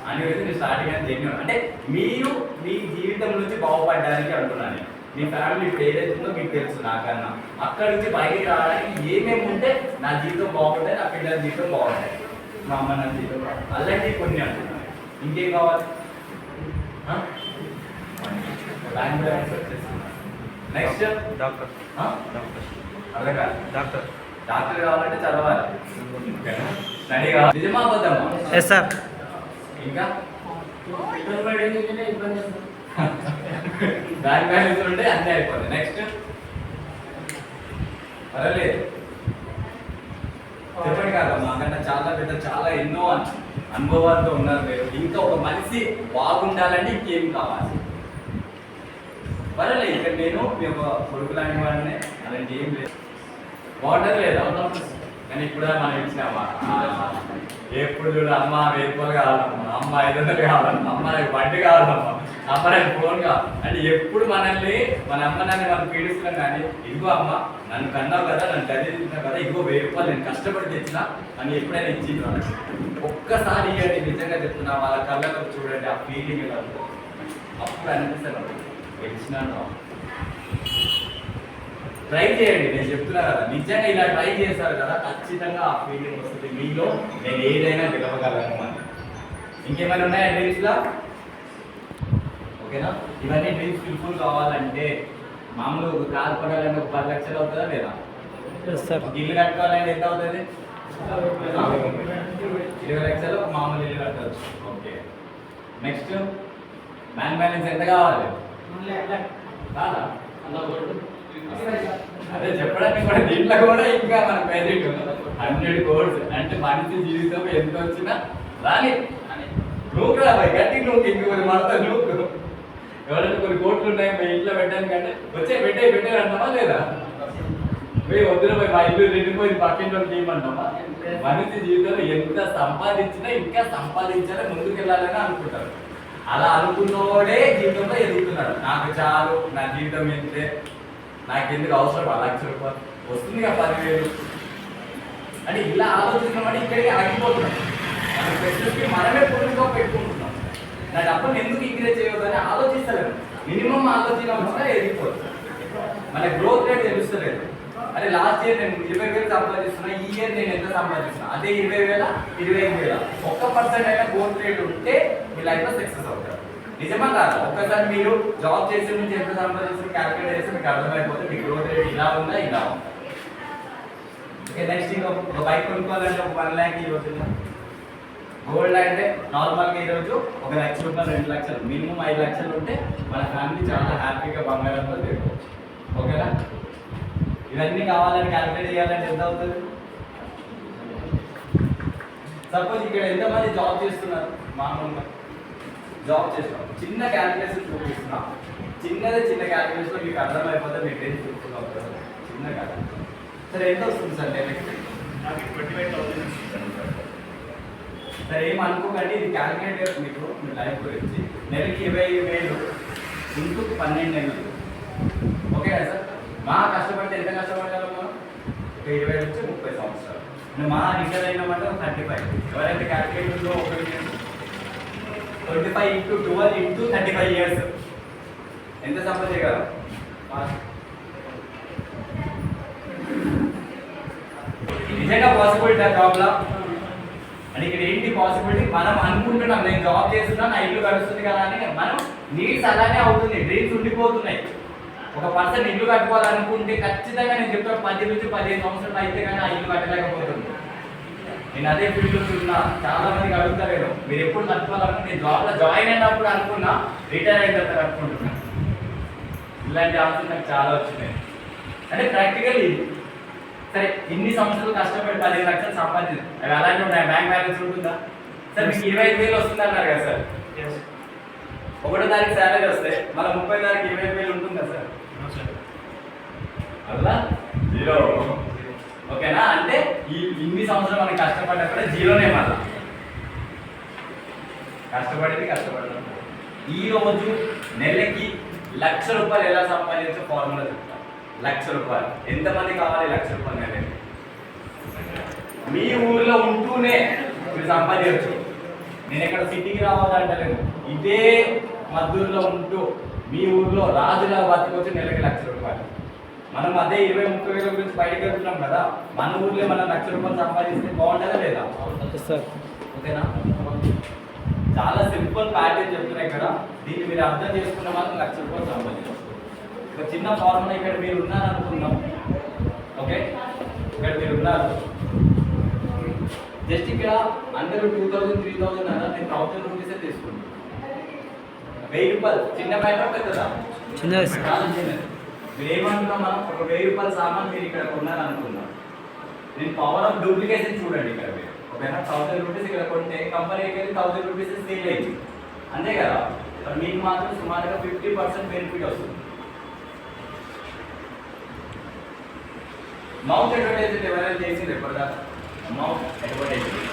అని వచ్చి నేను స్టార్టింగ్ అని జెన్యూన్. అంటే మీరు మీ జీవితం నుంచి బాగుపడడానికి అంటున్నాను. మీ ఫ్యామిలీ ఏదైతే ఉందో మీకు తెలుసు నాకన్నా. అక్కడ నుంచి బయటికి రావడానికి ఏమేమి ఉంటే నా జీవితం బాగుంటాయి, నా పిల్లల జీవితం బాగుంటాయి, మా అమ్మ నా జీవితం బాగుంటుంది, అలాంటివి కొన్ని అంటున్నాను. ఇంకేం కావాలి? బ్యాంక్ బ్యాలెన్స్ వచ్చేస్తున్నా. Next doctor. అదే కాదు, డాక్టర్. డాక్టర్ కావాలంటే చదవాలి, స్టడీ కావాలి. నిజమా అబద్ధమా? Yes sir. ఇంకా బ్యాంక్ బ్యాలెన్స్ ఉంటే అన్నీ అయిపోతుంది. నెక్స్ట్ పర్వాలేదు చెప్పండి కాదు, మాకన్నా చాలా ఎన్నో అనుభవాలతో ఉన్నారు మీరు. ఇంకా ఒక మనిషి బాగుండాలంటే ఇంకేం కావాలి? పర్వాలేదు, ఇక్కడ నేను మీ ఒక కొడుకు లాంటి వాడిని, అలాంటి ఏం లేదు. బాగుంటుంది లేదా? కానీ ఇప్పుడు మనం ఇచ్చినామా? ఎప్పుడు చూడు అమ్మ 1000 రూపాయలు కావాలమ్మా, అమ్మ 500 కావాలమ్మా, అమ్మ నాకు బండి కావాలమ్మా, అమ్మ నాకు ఫోన్ కావాలి అంటే ఎప్పుడు మనల్ని మన అమ్మ నాన్న మనం పీడిస్తున్నాం. కానీ ఇదిగో అమ్మ నన్ను కన్నావు కదా, నన్ను చదివిస్తున్నావు కదా, ఇదిగో 1000 రూపాయలు నేను కష్టపడి తెచ్చినా అని ఎప్పుడైనా ఇచ్చింది వాళ్ళకి. ఒక్కసారి ఇవ్వండి, నిజంగా చెప్తున్నా, వాళ్ళ కళ్ళలో చూడండి ఆ ఫీలింగ్ ఎలా ఉందో. అప్పుడు అనిపిస్తాను ఇచ్చినాను. ట్రై చేయండి, నేను చెప్తున్నా కదా, నిజంగా ఇలా ట్రై చేస్తారు కదా, ఖచ్చితంగా ఆ ఫీలింగ్ వస్తుంది మీలో. నేను ఏదైనా గెలవగలను అని. ఇంకేమైనా ఉన్నాయా డ్రీమ్స్లో? ఓకేనా? ఇవన్నీ డ్రీమ్స్ ఫుల్ఫుల్ కావాలంటే మామూలు కారు కొనాలంటే ఒక 10 లక్షలు అవుతుందా లేదా? Yes sir. ఇల్లు కట్టుకోవాలంటే ఎంత అవుతుంది? 20 లక్షలు ఒక మామూలు ఇల్లు కట్టవచ్చు. ఓకే. నెక్స్ట్ బ్యాంక్ బ్యాలెన్స్ ఎంత కావాలి? కాదా? అదే చెప్పడానికి కూడా దీంట్లో కూడా ఇంకా మన బడ్జెట్ 100 crores అంటే మనిషి జీవితం ఎంత వచ్చినా రాని నూకు రాబాయి గట్టి నూకు ఇంకొకటి మాడతా నూకు. ఎవరైనా కొన్ని కోట్లు ఉన్నాయి మీ ఇంట్లో పెట్టడానికి అంటే వచ్చే పెట్టే అంటామా లేదా? పోయి వద్దున పోయి మా ఇల్లు రెండిపోయి పక్కింటి వాళ్ళకి ఏమంటామా? మనిషి జీవితంలో ఎంత సంపాదించినా ఇంకా సంపాదించాలని ముందుకెళ్ళాలని అనుకుంటారు. అలా అనుకున్నోడే జీవితంలో ఎదుగుతున్నాడు. నాకు చాలు, నా జీవితం ఎంతే, నాకెందుకు అవసరం 1 లక్ష రూపాయలు వస్తుంది కదా 10,000 అంటే ఇలా ఆలోచించడం ఇక్కడికి ఆగిపోతున్నాం. మన ప్రశ్నకి మనమే పూర్తిగా పెట్టుకుంటున్నాం. నా డబ్బులు ఎందుకు ఇంక్రీజ్ చేయవద్దని ఆలోచిస్తలేదు. మినిమం ఆలోచన వచ్చినా ఎదిగిపోతుంది. మన గ్రోత్ రేట్ తెలుస్తలేదు. అదే లాస్ట్ ఇయర్ నేను 20,000 సంపాదిస్తున్నా, ఈ ఇయర్ నేను ఎంత సంపాదిస్తున్నా, అదే 20,000 25,000 1% అయినా గ్రోత్ రేట్ ఉంటే మీ లైఫ్లో సక్సెస్ అవుతారు. నిజమా కాదు? ఒక్కసారి మీరు జాబ్ చేసే నుంచి ఎంత సంపాదిస్తున్న క్యాల్కులేట్ చేస్తే మీకు అర్థమైపోతే మీ గ్రోత్ రేట్ ఇలా ఉందా ఇలా ఉందా. ఓకే. నెక్స్ట్ ఒక బైక్ కొనుక్కోవాలంటే ఒక 1 lakh ఈ రోజుల్లో. గోల్డ్ అంటే నార్మల్గా ఈరోజు 1 లక్ష రూపాయలు 2 లక్షలు మినిమం 5 లక్షలు ఉంటే మన ఫ్యామిలీ చాలా హ్యాపీగా బంగారంతో తిరగవచ్చు. ఓకేనా? ఇవన్నీ కావాలని క్యాల్కులేట్ చేయాలంటే ఎంత అవుతుంది? సపోజ్ ఇక్కడ ఎంతమంది జాబ్ చేస్తున్నారు? మామూలుగా జాబ్ చేస్తున్నాం, చిన్న క్యాల్కులేషన్ చూపిస్తున్నాం. చిన్న క్యాల్కులేషన్ మీకు అర్థమైపోతే మీకు ఏం చూస్తున్నాం చిన్న క్యాల్కులేషన్. సరే ఎంత వస్తుంది సార్ నెలకి? 25,000. సరే ఏమనుకోకండి, ఇది క్యాల్కులేటర్ మీకు మీ లైఫ్ గురించి. నెలకి 20,000 ఇంటూ 12 నెలలు. ఓకేనా సార్? మా కష్టపడితే ఎంత కష్టపడగలం మనం? 20 నుంచి 30 సంవత్సరాలు. మా రిటైర్ అయినామంటే 35. ఎవరైతే క్యాల్కులేటర్లో 25 into 12 into 35 years ఎంత సంపాదించగలరు? నిజంగా పాసిబిలిటీ జాబ్లా అంటే ఇక్కడ ఏంటి పాసిబిలిటీ? మనం అనుకుంటున్నాం నేను జాబ్ చేస్తున్నా నా ఇల్లు గడుస్తుంది కదా అని. మనం నీడ్స్ అలానే అవుతుంది, డ్రీమ్స్ ఉండిపోతున్నాయి. ఒక పర్సన్ ఇల్లు కట్టుకోవాలనుకుంటే ఖచ్చితంగా నేను చెప్తాను 10 నుంచి 15 సంవత్సరాలు అయితే కానీ ఆ ఇల్లు కట్టలేకపోతుంది. నేను అదే ఫీల్డ్ ఉన్నా, చాలా మందికి అడుగుతారు మీరు ఎప్పుడు కట్టుకోవాలనుకుంటే నేను జాబ్లో జాయిన్ అయినప్పుడు అనుకున్నా, రిటైర్ అయిన తర్వాత అనుకుంటున్నా. ఇలాంటి ఆన్సర్ నాకు చాలా వచ్చినాయి. అంటే ప్రాక్టికల్ ఇది. సరే ఇన్ని సంవత్సరాలు కష్టపడి 15 లక్షలు సంపాదించింది, అవి అలాంటి ఉన్నాయి, బ్యాంక్ బ్యాలెన్స్ ఉంటుందా? సార్ మీకు 25,000 వస్తుంది అన్నారు కదా సార్, 1వ తారీఖు శాలరీ వస్తే మళ్ళీ 30వ తారీఖు 25,000 ఉంటుందా సార్? అలా జీరో. ఓకేనా? అంటే ఇన్ని సంవత్సరాలు మనం కష్టపడ్డా జీరోనే. మళ్ళీ కష్టపడడం. ఈ రోజు నెలకి ₹1,00,000 ఎలా సంపాదించే ఫార్ములా చెప్తాను. ₹1,00,000 ఎంతమంది కావాలి? ₹1,00,000 నెలకి మీ ఊర్లో ఉంటూనే మీరు సంపాదించవచ్చు. నేను ఇక్కడ సిటీకి రావాలంటలేను, ఇదే మద్దూరులో ఉంటూ మీ ఊర్లో రాజులా బతికొచ్చి నెలకి ₹1,00,000. మనం అదే 20-30 వేల గురించి బయటకు వెళ్తున్నాం కదా, మన ఊర్లో మనం ₹1,00,000 సంపాదిస్తే బాగుంటుందా లేదా? ఓకేనా? చాలా సింపుల్ ప్యాటర్న్ చెప్తున్నాయి ఇక్కడ, దీన్ని మీరు అర్థం చేసుకున్న వాళ్ళు ₹1,00,000 సంపాదించవచ్చు. ఒక చిన్న ఫార్ములా, ఇక్కడ మీరు ఉన్నారు అనుకుందాం. ఓకే, ఇక్కడ మీరు ఉన్నారు, జస్ట్ ఇక్కడ అందరూ 2,000 3,000 అన్నా, నేను ₹1,000 తీసుకుంటాను. ₹1,000 చిన్న మ్యాటర్ పెద్దదా? చిన్నది. మీరు ఏమంటున్నాం, మనం ఒక ₹1,000 సామాన్ మీరు ఇక్కడ కొన్నారు అనుకుందాం. నేను పవర్ ఆఫ్ డూప్లికేషన్ చూడండి ఇక్కడ మీరు. ఓకేనా? ₹1,000 ఇక్కడ కొంటే కంపెనీకి వెళ్ళి ₹1,000 సేల్ అయింది, అంతే కదా? మీకు మాత్రం సుమారుగా 50% బెనిఫిట్ వస్తుంది. మౌత్ అడ్వర్టైజ్మెంట్ ఎవరైనా చేసింది ఎప్పటిదాకా? మౌత్ అడ్వర్టైజ్మెంట్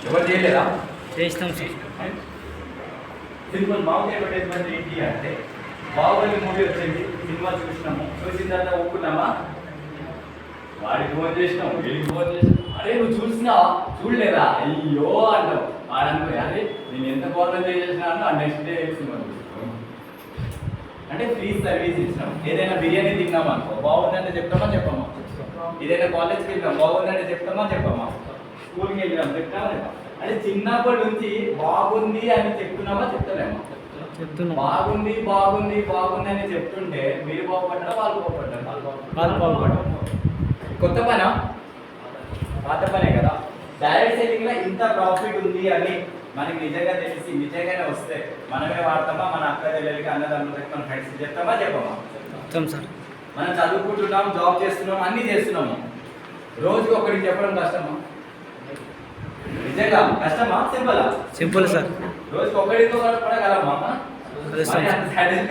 ఎవరు చేయలేదా? చేస్తాం సార్. సింపుల్ మౌత్ అడ్వర్టైజ్మెంట్ ఏంటి అంటే, బాహుబలి మూవీ వచ్చింది, సినిమా చూసినాము, చూసిన తర్వాత ఒప్పుకున్నామా, వాడికి ఫోన్ చేసినాం, వీడికి ఫోన్ చేసినాం, అరే నువ్వు చూసినావా? చూడలేదా? అయ్యో అంటావు. వాడనుకో అరే నేను ఎంత గవర్నమెంట్ చేసినా ఆ నెక్స్ట్ డే సినిమా చూస్తాం. అంటే ఫ్రీ సర్వీస్ ఇచ్చినాం. ఏదైనా బిర్యానీ తిన్నామా అనుకో, బాగుందంటే చెప్తామా చెప్పమ్మా? ఏదైనా కాలేజ్కి వెళ్ళాం, బాగుందంటే చెప్తామా చెప్పమ్మా? స్కూల్కి వెళ్ళాం, చెప్తామా చెప్పా? అంటే చిన్నప్పటి నుంచి బాగుంది అని చెప్తున్నామా చెప్తలేమా? బాగుంది బాగుంది బాగుంది అని చెప్తుంటే మీరు బాగుపడ్డారా, వాళ్ళు బాగుపడ్డారు? కొత్త పనా పాత పనే కదా. డైరెక్ట్ సెల్లింగ్ లో ఇంత ప్రాఫిట్ ఉంది అని మనకి నిజంగా తెలిసి నిజంగానే వస్తే మనమే వాడతామా? మన అక్క చెల్లెలకి, అన్నదమ్ములకి, మన ఫ్రెండ్స్ చెప్తామా చెప్పమా? చెప్తాం సార్. మనం చదువుకుంటున్నాం, జాబ్ చేస్తున్నాం, అన్ని చేస్తున్నాము, రోజుకి ఒకరికి చెప్పడం కష్టమా? నిజంగా కష్టమా? సింపులా? Simple sir. రోజుకి ఒకటితో పడగలమా?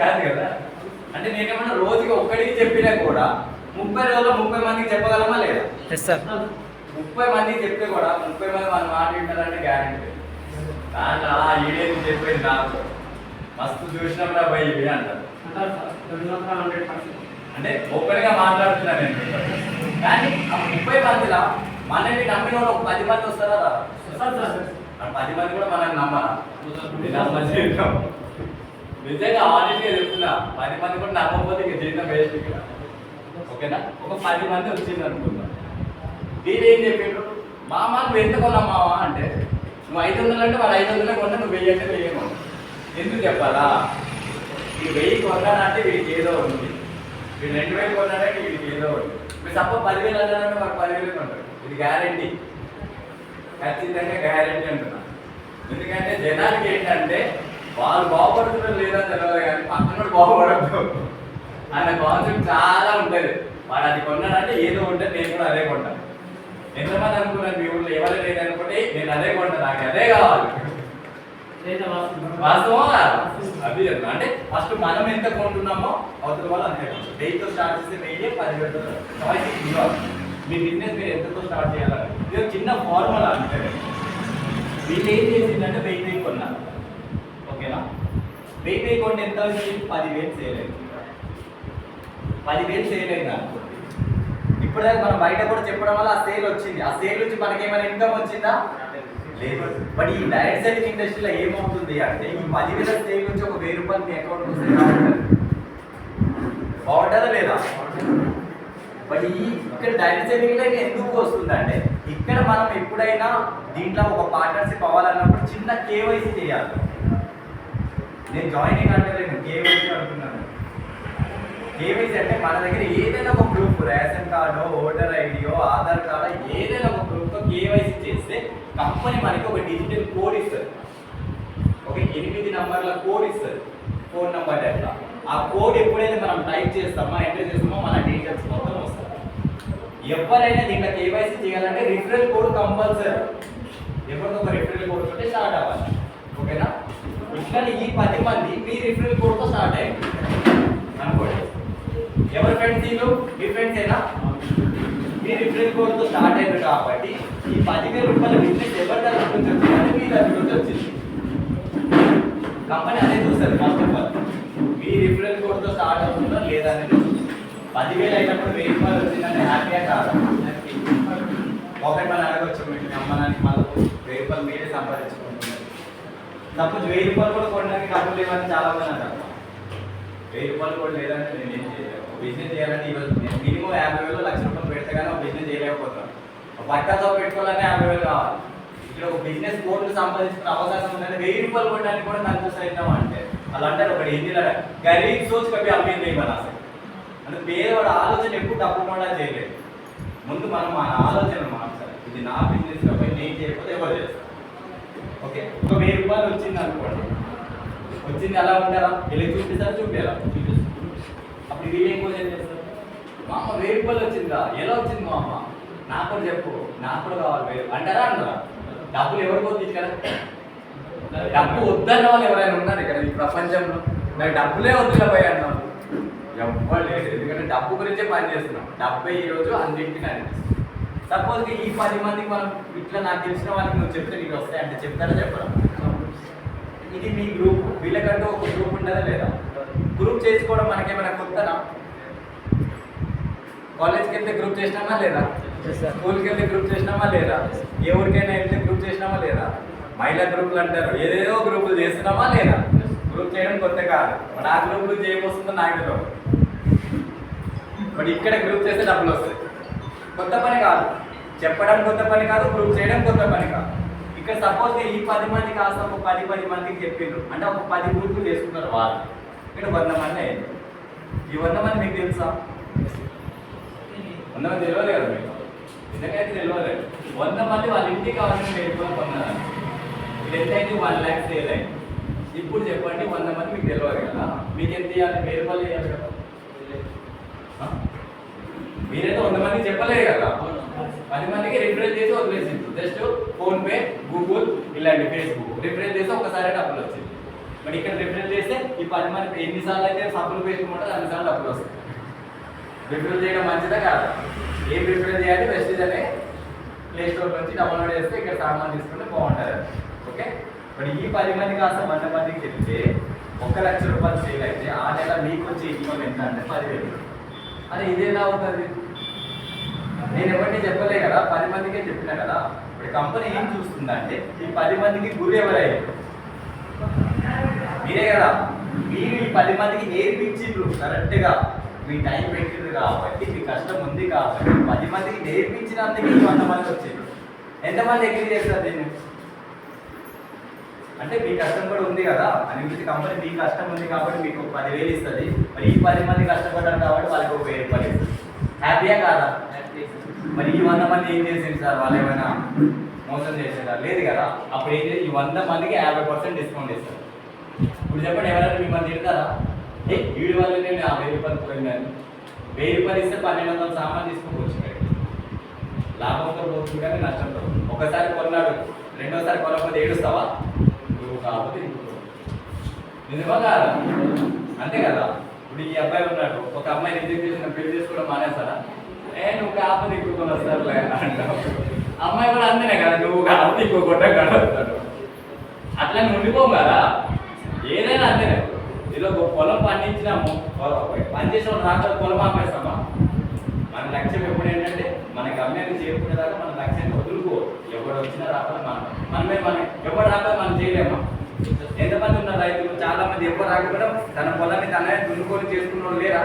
కాదు కదా. అంటే నేనేమన్నా రోజుకి ఒక్కడికి చెప్పినా కూడా 30 రోజుల్లో 30 మందికి చెప్పగలమా లేదా? 30 మందికి చెప్తే కూడా 30 మంది మన మాట వింటారంటే గ్యారెంటీ. దాంట్లో ఈడేది చెప్పేది నాకు మస్తు చూసినప్పుడు పోయి ఇవి అంటారు. అంటే ఓపెన్గా మాట్లాడుతున్నా నేను. కానీ ఆ 30 మందిలో మనల్ని నమ్మిన వాళ్ళు ఒక 10 మంది వస్తారా? 10 మంది కూడా మనల్ని నమ్మరా? నిజంగా ఆనెస్ట్గా చెప్తున్నా, 10 మంది కూడా నమ్మకపోతే ఇక జీవితం వేస్ట్ ఇక్కడ. ఓకేనా? ఒక 10 మంది వచ్చింది అనుకుందాం. వీళ్ళు ఏం చెప్పిండ్రు, మామ నువ్వు ఎంత కొన్నావు మామ అంటే, నువ్వు 500 అంటే వాడు 500 కొన్నా, నువ్వు 1000 అంటే 1000 కొన్నా. ఎందుకు చెప్పాలా? వీడు 1000 కొన్నాడంటే వీడికి ఏదో ఉంది, వీడు 2000 కొన్నాడంటే వీడికి ఏదో ఉంది. మీరు సపోజ్ 10,000 అన్నారంటే వాడు 10,000 కొంటాడు. ఇది గ్యారంటీ, ఖచ్చితంగా గ్యారంటీ అంటున్నా. ఎందుకంటే జనానికి ఏంటంటే వాళ్ళు బాగుపడుతున్నారు లేదా తెలియదు, కానీ పక్కన బాగుపడద్దు అన్న కాన్సెప్ట్ చాలా ఉంటుంది. వాడు అది కొన్నాడంటే ఏదో ఉంటే నేను కూడా అదే కొంటాను. ఎంతమంది అనుకున్నాను మీ ఊళ్ళో ఎవరు లేదనుకుంటే నేను అదే కొంటాను, నాకు అదే కావాలి. వాస్తవం అది చెప్తాను. అంటే ఫస్ట్ మనం ఎంత కొంటున్నామో అవతల వాళ్ళు అంతే కొంటాం. 1000తో స్టార్ట్ చేస్తే 1000 10,000 చాయిస్ ఇవ్వాలి. మీ బిజినెస్ మీరు ఎంతతో స్టార్ట్ చేయాలని ఇది చిన్న ఫార్ములా అంటే. వీళ్ళు ఏం చేసిందంటే 1000 కొన్నారు. ఓకేనా? 1000 కొంటే ఎంత వచ్చింది? 10,000 సేల్ అయింది. 10,000 సేల్ అయింది అనుకోండి. ఇప్పుడు మనం బయట కూడా చెప్పడం వల్ల ఆ సేల్ వచ్చింది. ఆ సేల్ నుంచి మనకి ఏమైనా ఇన్కమ్ వచ్చిందా? లేదు. బట్ ఈ డైరెక్ట్ సెల్లింగ్ ఇండస్ట్రీలో ఏమవుతుంది అంటే ఈ 10,000 సేల్ నుంచి ఒక 1,000 రూపాయలు మీ అకౌంట్ వస్తే బాగుంటుందా లేదా? బట్ ఇక్కడ డైరెక్ట్ సెల్లింగ్ ఎందుకు వస్తుంది అంటే ఇక్కడ మనం ఎప్పుడైనా దీంట్లో ఒక పార్ట్నర్షిప్ అవ్వాలన్నప్పుడు చిన్న కేవైసీ చేయాలి. నేను జాయినింగ్ అంటే నేను కేవైసీ అంటున్నాను. కేవైసీ అంటే మన దగ్గర ఏదైనా ఒక ప్రూఫ్, రేషన్ కార్డో, ఓటర్ ఐడియో, ఆధార్ కార్డో ఏదైనా ఒక ప్రూఫ్తో కేవైసీ చేస్తే కంపెనీ మనకి ఒక డిజిటల్ కోడ్ ఇస్తుంది. ఒక 8 నంబర్ల కోడ్ ఇస్తుంది, ఫోన్ నెంబర్ డేటా. ఆ కోడ్ ఎప్పుడైతే మనం టైప్ చేస్తామో, ఎంటర్ చేస్తామో మన డీటెయిల్స్ మొత్తం వస్తుంది. ఎవరైనా దీంట్లో కేవైసీ చేయాలంటే రిఫరల్ కోడ్ కంపల్సరీ. ఎవరితో ఒక రిఫరల్ కోడ్ తోటి స్టార్ట్ అవ్వాలి. ఓకేనా? ఇట్లా ఈ 10 మంది మీ రిఫరల్ కోడ్తో స్టార్ట్ అయ్యింది అనుకోండి. ఎవరి ఫ్రెండ్స్ వీళ్ళు? మీ ఫ్రెండ్స్ ఏనా? మీ రిఫరల్ కోడ్తో స్టార్ట్ అయ్యారు కాబట్టి ఈ 10,000 రూపాయల బిజినెస్ ఎవరి దగ్గర నుంచి వచ్చిందంటే మీ దగ్గర నుంచి వచ్చింది. కంపెనీ అదే చూస్తారు first of all, me referral కోడ్తో స్టార్ట్ అవుతుందో లేదా అనేది. 10,000 అయినప్పుడు 1,000 రూపాయలు వచ్చిందంటే హ్యాపీగా కాదు. ఒకటి మనం అడగవచ్చు, మీ అమ్మనానికి మళ్ళీ 1,000 రూపాయలు మీరే సంపాదించుకుంటున్నారు. సపోజ్ 1,000 రూపాయలు కూడా కొనడానికి డబ్బులు లేవని చాలా మంది అంటారు. 1,000 రూపాయలు కూడా లేదంటే నేను ఏం చేయలేను. బిజినెస్ చేయాలంటే ఈరోజు నేను మినిమం 50,000 1,00,000 రూపాయలు పెడితే కానీ ఒక బిజినెస్ చేయలేకపోతున్నాను. ఒక బట్టతో పెట్టుకోవాలంటే 50,000 కావాలి. ఇక్కడ ఒక బిజినెస్ కోర్టు సంపాదించుకునే అవకాశం ఉందంటే 1,000 రూపాయలు కొనడానికి కూడా నాకు చూస్తాం అంటే అలా అంటారు. ఒకటి హిందీలో గరీబ్ సోచ్ కవి అమ్మేది మన అంటే పేదవాడు ఆలోచన ఎప్పుడు తప్పకుండా చేయలేదు. ముందు మనం మన ఆలోచన మార్చాలి. ఇది నా బిజినెస్ కాబట్టి నేను చేయకపోతే ఎవరు చేస్తారు? ఓకే, ఒక 1,000 రూపాయలు వచ్చింది అనుకోండి. వచ్చింది ఎలా ఉంటారా? వెళ్ళి చూపిస్తారా? చూపించారా? అప్పుడు వీళ్ళు ఏం క్వశ్చన్ చేస్తారు? మా అమ్మ 1,000 రూపాయలు వచ్చిందా? ఎలా వచ్చింది మా అమ్మ? నాకు కూడా చెప్పు, నాకు కూడా కావాలి 1,000 అంటారా? అంటారా? డబ్బులు ఎవరికి వద్దు ఇక్కడ? డబ్బు వద్దన్న వాళ్ళు ఎవరైనా ఉన్నారు ఇక్కడ ఈ ప్రపంచంలో? నాకు డబ్బులే వద్దులే పోయి అన్నాను. ఎవ్వరు లేదు. ఎందుకంటే డబ్బు గురించే పని చేస్తున్నాం. డబ్బే ఈరోజు అన్నింటికి అనిపిస్తుంది. సపోజ్ ఈ 10 మందికి మనం ఇట్లా నాకు తెలిసిన వాళ్ళకి నువ్వు చెప్తే నీకు వస్తాయంటే చెప్తారా? చెప్పరా? ఇది మీ గ్రూప్. వీళ్ళకంటూ ఒక గ్రూప్ ఉండదా లేదా? గ్రూప్ చేసుకోవడం మనకేమైనా కొత్తనా? కాలేజ్కి వెళ్తే గ్రూప్ చేసినామా లేదా? స్కూల్కి వెళ్తే గ్రూప్ చేసినామా లేదా? ఏ ఊరికైనా వెళ్తే గ్రూప్ చేసినామా లేదా? మహిళా గ్రూపులు అంటారు, ఏదేదో గ్రూపులు చేస్తున్నామా లేదా? గ్రూప్ చేయడం కొత్త కాదు. మన ఆ గ్రూపులు చేయబోస్తుందో నాకు తెలియదు. బట్ ఇక్కడ గ్రూప్ చేస్తే డబ్బులు వస్తాయి. కొత్త పని కాదు, చెప్పడం కొత్త పని కాదు, గ్రూప్ చేయడం కొత్త పని కాదు. ఇక్కడ సపోజ్ ఈ 10 మంది కాస్త ఒక 10 మందికి చెప్పిండ్రు అంటే ఒక 10 గ్రూపులు చేసుకున్నారు వాళ్ళు. ఇక్కడ 100 మంది అయింది. ఈ 100 మంది మీకు తెలుసా? 100 మంది తెలియదు కదా మీకు? నిజంగా తెలియలేదు. 100 మంది వాళ్ళ ఇంటికి కావాల్సిన 1,000 రూపాయలు కొన్నారు. ఇది ఎంతైతే 1 lakh సేల్ అయింది. ఇప్పుడు చెప్పండి, 100 మంది మీకు తెలియదు కదా, మీకు ఎంత ఇవ్వాలి? 1,000 రూపాయలు ఇవ్వాలి కదా. మీరైతే 100 మందికి చెప్పలేదు కదా. 10 మందికి రిఫరెన్స్ చేసి వదిలేసింది. జస్ట్ ఫోన్పే, గూగుల్, ఇలాంటి ఫేస్బుక్ రిఫరెన్స్ చేసి ఒకసారి డబ్బులు వచ్చింది. మరి ఇక్కడ రిఫరెన్స్ చేస్తే ఈ 10 మంది ఎన్నిసార్లు అయితే సబ్బులు వేసుకుంటారో అన్నిసార్లు డబ్బులు వస్తాయి. రిఫరెన్స్ చేయడం మంచిదా కాదు? ఏం రిఫరెన్స్ చేయాలి? వెస్టేజ్ అనే ప్లే స్టోర్ నుంచి డౌన్లోడ్ చేస్తే ఇక్కడ సామాన్ తీసుకుంటే బాగుంటుంది. ఓకే, మరి ఈ 10 మంది కాస్త 100 మందికి చెప్తే 1,00,000 రూపాయలు సేల్ అయితే ఆ నెల మీకు వచ్చే ఇన్కమ్ ఎంత అంటే 10,000. అదే ఇదేలా అవుతుంది? నేను ఎవరిని చెప్పలే కదా, 10 మందికే చెప్పినా కదా. ఇప్పుడు కంపెనీ ఏం చూస్తుందంటే ఈ 10 మందికి గురి ఎవరయ్యారు? మీరే కదా. మీరు ఈ 10 మందికి నేర్పించిండ్రు కరెక్ట్గా, మీ టైం పెట్టిండ్రు కాబట్టి, మీ కష్టం ఉంది కాబట్టి 10 మందికి నేర్పించినందుకు ఈ 100 మంది వచ్చిండ్రు. ఎంతమంది అగ్రీ చేస్తారు దీన్ని? అంటే మీ కష్టం కూడా ఉంది కదా అని కంపెనీ మీ కష్టం ఉంది కాబట్టి మీకు 10,000 ఇస్తుంది. మరి ఈ 10 మంది కష్టపడ్డారు కాబట్టి వాళ్ళకి ఒక 1,000 రూపాయలు ఇస్తుంది. హ్యాపీయా కాదా? మరి ఈ 100 మంది ఏం చేసింది సార్? వాళ్ళు ఏమైనా మోసం చేసారా? లేదు కదా. అప్పుడు ఏం చేసి ఈ 100 మందికి 50% డిస్కౌంట్ ఇస్తారు. ఇప్పుడు చెప్పండి, ఎవరైనా మిమ్మల్ని తిడతారా? వీడి వల్ల నేను 50,000 రూపాయలు పోయిందని. 1,000 రూపాయలు ఇస్తే 1,200 సామాన్ తీసుకోవచ్చు. లాభంతో పోతుంది కానీ నష్టంతో. ఒకసారి కొన్నాడు, రెండోసారి కొనకపోతే ఏడుస్తావా? నువ్వు కాకపోతే నిజమా కాదా? అంతే కదా. ఇప్పుడు ఈ అబ్బాయి ఉన్నాడు, ఒక అమ్మాయి రిజెక్ట్ చేసిన పెళ్లి చేసుకోవడం మానేస్తారా? నువ్వు కాకపోతే ఇంకో కొన్ని వస్తారులే అంటావు. అమ్మాయి కూడా అంతేనే కదా, నువ్వు కాకపోతే ఇంకో కొట్ట కడతాడు. అట్లా ఉండిపోం కదా. ఏదైనా అంతేనే. ఏదో పొలం పండించినాము, పని చేసిన రాక పొలం ఆపేస్తామా? మన మన లక్ష్యం ఎప్పుడు ఏంటంటే మన గమ్యాన్ని చేరుకునేదాకా మన లక్ష్యాన్ని వదులుకో. ఎవరు వచ్చినా రావాలి మనమే ఎవరు రావాలి మనం చేయలేమా? ఎంతమంది ఉన్నారు రైతులు? చాలా మంది ఎవరు రాకపోయినా తన పొలాన్ని తనే దున్నుకొని చేసుకున్న వాళ్ళు లేరా?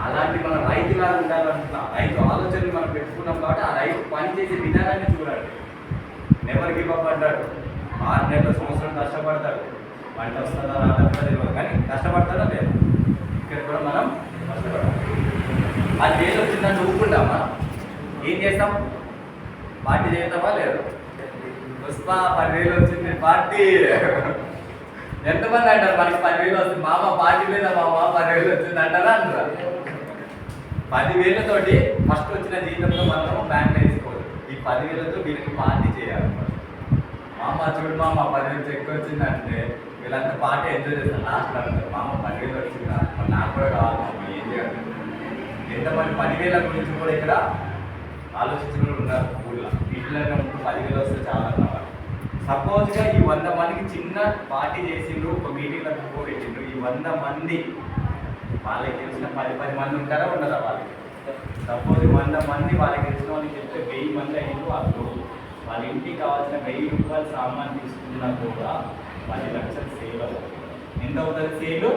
అలాంటి మనం రైతులాగా ఉండాలంటున్నా. రైతు ఆలోచనలు మనం పెట్టుకున్నాం కాబట్టి ఆ రైతు పని చేసే విధానాన్ని చూడాలి. నెవర్ గివ్ అప్ అంటాడు. 6 నెలల సంవత్సరం కష్టపడతాడు. పంట వస్తుందా రాదా తెలియదు, కానీ కష్టపడతాడా లేదు. ఇక్కడ కూడా మనం కష్టపడాలి. ఆ డేస్ వచ్చిందని ఊరుకుంటామా? ఏం చేస్తాం? పార్టీ చేస్తామా లేదు? పుష్ప 10,000 వచ్చింది పార్టీ. ఎంతమంది అంటారు మనకి 10,000 వస్తుంది? మామ పార్టీ లేదా మామ 10,000 వచ్చింది అంటారా? అంటారా? 10,000తోటి ఫస్ట్ వచ్చిన జీతంతో మనం బ్యాంక్ వేసుకోవాలి. ఈ 10,000తో వీళ్ళకి పార్టీ చేయాలి. మామ చూడు మామ 10,000 ఎక్కువ వచ్చిందంటే వీళ్ళంతా పార్టీ ఎంజాయ్ చేస్తారు. లాస్ట్ అంటారు మామ 10,000 వచ్చిందా, మరి నాకు కూడా కావాలి మామ, ఏం చేయాలి? ఎంతమంది 10,000 గురించి కూడా ఇక్కడ ఆలోచించిన ఉన్నారు ఊళ్ళో. ఇంట్లోనే ఉంటూ 10,000 వస్తే చాలా అన్నమాట. సపోజ్గా ఈ 100 మందికి చిన్న పార్టీ చేసిండ్రు, ఒక మీటింగ్లో పెట్టిండ్రు. ఈ 100 మంది వాళ్ళకి తెలిసిన 10 మంది ఉంటారా ఉండదా? వాళ్ళకి సపోజ్ 100 మంది వాళ్ళకి తెలిసిన వాళ్ళకి చెప్తే 1000 మంది అయ్యిండ్రు. వాళ్ళు వాళ్ళ ఇంటికి కావాల్సిన 1000 రూపాయలు సామాన్ తీసుకున్నా కూడా 10 లక్షలు సేల్ అవుతుంది. ఎంత అవుతుంది సేల్?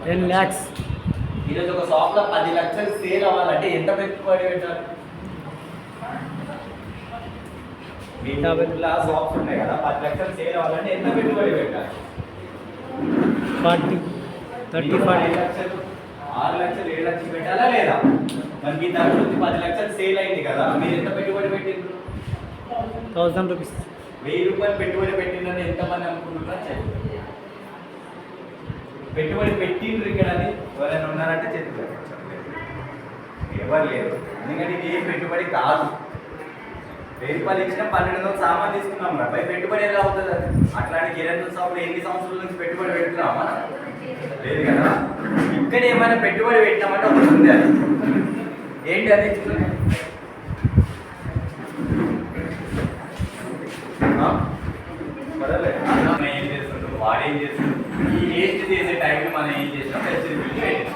10 lakhs. ఈరోజు ఒక షాప్లో 10 లక్షలు సేల్ అవ్వాలంటే ఎంత పెట్టుబడి పెట్టాలి? మీ ఊళ్ళో షాప్స్ ఉన్నాయి కదా, 10 లక్షలు సేల్ అవ్వాలంటే ఎంత పెట్టుబడి పెట్టాలి? 40, 30, 40 లక్షలు, 6 లక్షలు, 7 లక్షలు పెట్టాలా లేదా? మరి మీ తరఫు నుంచి 10 లక్షలు సేల్ అయింది కదా, మీరు ఎంత పెట్టుబడి పెట్టిండ్రు? 1000 rupees. 1000 రూపాయలు పెట్టుబడి పెట్టిందని ఎంతమంది అనుకుంటున్నా? పెట్టుబడి పెట్టిండ్రు ఇక్కడ అని ఎవరైనా ఉన్నారంటే చెప్తారు. ఎవరు లేరు. ఎందుకంటే ఇది ఏం పెట్టుబడి కాదు. 1000 రూపాయలు ఇచ్చిన 1200 సామాన్ తీసుకున్నాం కదా, పై పెట్టుబడి ఎలా అవుతుంది? అది అట్లాంటి కిరణ్ షాపులు ఎన్ని సంవత్సరాల నుంచి పెట్టుబడి పెడుతున్నామా? లేదు కదా. ఇక్కడ ఏమైనా పెట్టుబడి పెట్టామంటే ఒకటి ఉంది. అది ఏంటి? అది మనం ఏం చేస్తుంటాం, వాడేం చేస్తుంటాం, ఈ వేస్ట్ చేసే టైంలో మనం ఏం చేస్తాం? ఫెసిలిటీ పెట్టాం.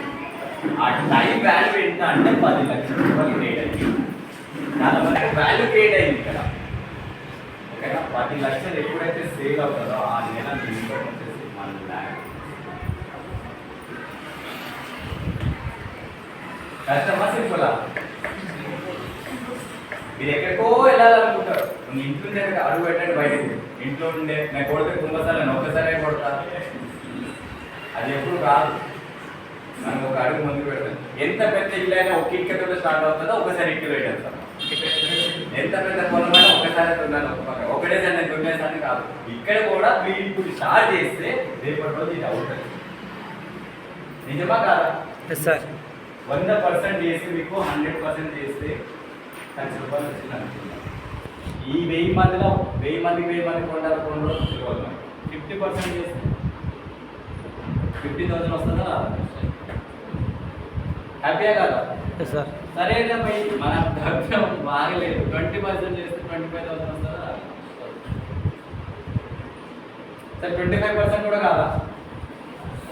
ఆ టైం వాల్యూ ఎంత అంటే 10 లక్షల రూపాయలు క్రియేట్ అయింది. చాలా మంది వాల్యూ క్రియేట్ అయింది ఇక్కడ. ఓకేనా? 10 లక్షలు ఎప్పుడైతే సేల్ అవుతుందో ఆ నెల ఇన్కమ్ వచ్చేసి 1 lakh. కష్టమా సింపులా? మీరు ఎక్కడికో వెళ్ళాలనుకుంటారు. మీ ఇంట్లో ఉండే అడుగు పెట్టండి బయటకు. ఇంట్లో ఉండే నేను కొడితే కుంభసారి నేను ఒక్కసారి కొడతా, అది ఎప్పుడు రాదు. మనం ఒక అడుగు ముందుకు పెడతాం. ఎంత పెద్ద ఇల్లు అయినా ఒక ఇటుకతో స్టార్ట్ అవుతుందో ఒకసారి ఇటుక పెట్టేస్తాం. ఎంత పెద్ద పొలమైనా ఒక్కసారి దున్నాను, ఒకటే సార్ దున్నేసాను కాదు. ఇక్కడ కూడా మీరు ఇప్పుడు స్టార్ట్ చేస్తే రేపటి రోజు ఇది అవుతుంది. నిజమా కాదా? Yes sir. 100% చేసి మీకు 100% చేస్తే 10 రూపాయలు వచ్చింది అనుకుంటున్నాను. ఈ 1000 మందిలో 1000 మంది కొంటారు 50% చేస్తే 50,000 వస్తుందా రాదా? హ్యాపీయా కదా? Yes sir. సరేనా పోయి మన డబ్బు బాగలేదు, 20% చేస్తే 25,000 వస్తుందా రాదా? సరే 25% కూడా కాదా?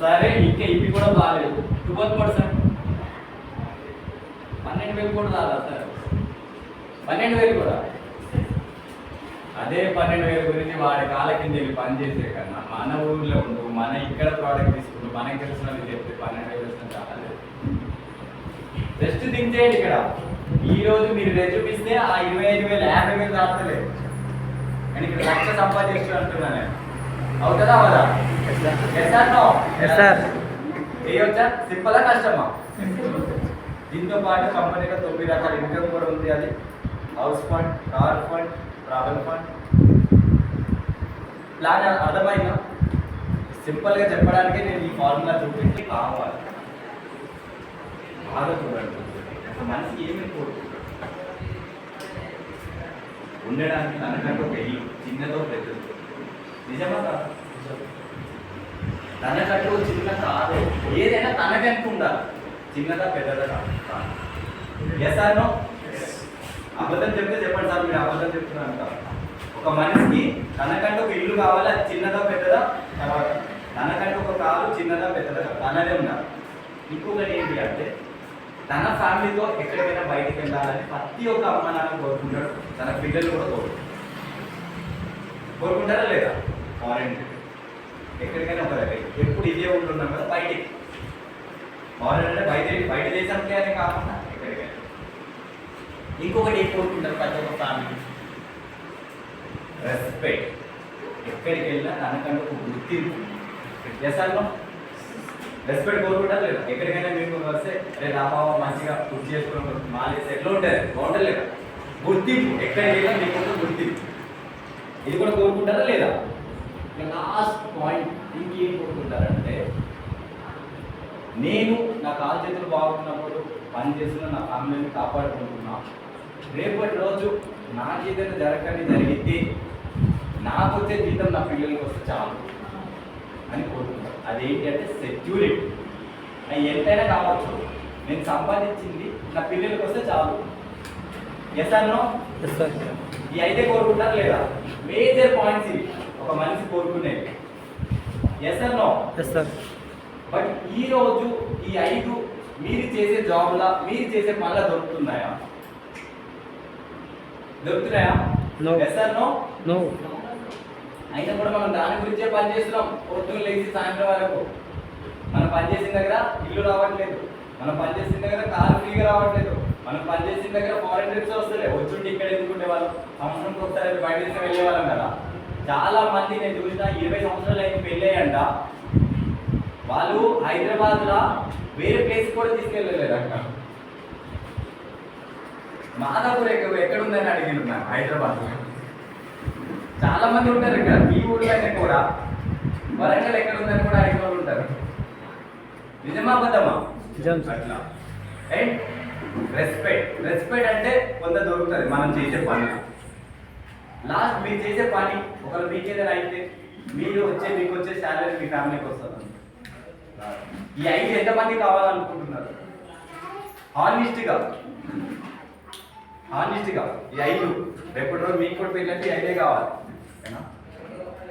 సరే ఇంకా ఇవి కూడా బాగాలేదు, 12%, 12,000 కూడా రాదా? సార్ 12,000 కూడా. అదే 12,000 గురించి వాడి కాళ్ళ కింద వెళ్ళి పని చేసే కన్నా మన ఊర్లో ఉండు, మన ఇక్కడ ప్రోడక్ట్ తీసుకుంటూ మనకి తెలిసిన చెప్తే 12,000 చాలా. జస్ట్ థింక్ చేయండి. ఇక్కడ ఈరోజు మీరు రెజ్యూమిస్తే ఆ 25,000 50,000 రాస్తలేదు, కానీ ఇక్కడ 1,00,000 సంపాదించు అంటున్నా నేను. అవుతుందా అవదా? Yes sir. చేయొచ్చా? సింపులా కష్టమా? దీంతో పాటు కంపెనీలో 9 రకాల ఇన్కమ్ కూడా ఉంది. అది house fund, car fund, travel fund. Plan అర్థమైందా? సింపుల్గా చెప్పడానికి నేను ఈ ఫార్ములా చూపించి కావాలి. బాగా చూడండి, ఒక మనిషి ఏమేమి కోరుకుంటాడు? ఉండడానికి తనకంటూ ఒక ఇల్లు, చిన్నదో పెద్దదో. నిజమా కాదు? తనకంటూ చిన్న కాదు, ఏదైనా తనకంటూ ఉండాలి. చిన్నదా పెద్దదా కాదు. Yes or no? అబద్ధం చెప్తే చెప్పండి సార్, మీరు అబద్ధం చెప్తున్నారు అంటారు. ఒక మనిషికి తనకంటూ ఒక ఇల్లు కావాలి, అది చిన్నదా పెద్దదా? తర్వాత తనకంటూ ఒక కారు చిన్నదా పెద్దదా? తనదే ఉండాలి. ఇంకొకటి ఏంటి అంటే తన ఫ్యామిలీతో ఎక్కడికైనా బయటికి వెళ్ళాలని ప్రతి ఒక్క అమ్మ నాన్న కోరుకుంటాడు, తన పిల్లలు కూడా కోరుకుంటారా లేదా? ఫారెన్ ఎక్కడికైనా ఎప్పుడు ఇదే ఉంటున్నాం కదా బయటికి. ఫారెన్ అంటే బయట దేశానికి అనే కాకుండా ఎక్కడికైనా. ఇంకొకటి ఏం కోరుకుంటారు ప్రతి ఒక్క ఫ్యామిలీ? రెస్పెక్ట్. ఎక్కడికి వెళ్ళినా తనకంటూ ఒక గుర్తింపు. చేస్తాను రెస్పెక్ట్ కోరుకుంటారు లేదా? ఎక్కడికైనా మీకు వస్తే అరే రాబాబా మంచిగా గుర్తు చేసుకుని మాలేసి ఎట్లా ఉంటుంది? బాగుంటలేదు గుర్తింపు. ఎక్కడికి వెళ్ళినా మీకు ఒక గుర్తింపు. ఇది కూడా కోరుకుంటారా లేదా? లాస్ట్ పాయింట్ ఇంకేం కోరుకుంటారంటే, నేను నా కాలు చేతులు బాగున్నప్పుడు పని చేస్తున్న నా ఫ్యామిలీని కాపాడుకుంటున్నా, రేపటి రోజు నాకు ఏదైనా జరిగితే నాకు వచ్చే జీతం నా పిల్లలకి వస్తే చాలు అని కోరుకుంటాను. అదేంటి అంటే సెక్యూరిటీ. అది ఎంతైనా కావచ్చు, నేను సంపాదించింది నా పిల్లలకి వస్తే చాలు. Yes or no? Yes sir. ఈ అయితే కోరుకుంటారా లేదా? మేజర్ పాయింట్స్ ఇవి ఒక మనిషి కోరుకునేవి. Yes or no? Yes sir. But ఈ రోజు ఈ 5 మీరు చేసే జాబ్లా, మీరు చేసే పనుల దొరుకుతున్నాయా? No. Yes or no? No. అయినా కూడా మనం దాని గురించే పని చేస్తున్నాం. పొద్దున్న లేచి సాయంత్రం వరకు మనం పనిచేసిన దగ్గర ఇల్లు రావట్లేదు, మనం పనిచేసిన దగ్గర కారు ఫ్రీగా రావట్లేదు, మనం పనిచేసిన దగ్గర ఫారెన్ ట్రిప్స్ వస్తలే. వచ్చుంటే ఇక్కడ ఎందుకుంటే వాళ్ళు సంవత్సరంకి ఒకసారి బయట దేశం వెళ్ళేవాళ్ళం కదా. చాలా మంది నేను చూసిన 20 సంవత్సరాలు అయిన పెళ్ళయ్యంట, వాళ్ళు హైదరాబాద్లో వేరే ప్లేస్ కూడా తీసుకెళ్ళలేదంట. మాదాపూర్ ఎక్కడుందని అడిగిన హైదరాబాద్లో. చాలా మంది ఉంటారు ఇక్కడ. ఈ ఊళ్ళో అయితే కూడా వరంగల్ ఎక్కడుందని కూడా అడిగిన వాళ్ళు ఉంటారు. నిజమా అబద్ధమా? అట్లా. అండ్ రెస్పెక్ట్ అంటే కొంత దొరుకుతుంది మనం చేసే పని. లాస్ట్ మీరు చేసే పని ఒకవేళ మీకు ఏదైనా అయితే మీకు వచ్చే శాలరీ మీ ఫ్యామిలీకి వస్తుంది. ఈ 5 ఎంతమంది కావాలనుకుంటున్నారు? హానెస్ట్గా ఈ 5 రేపటి రోజు మీకు కూడా పెళ్ళంటే ఈ 5 కావాలి.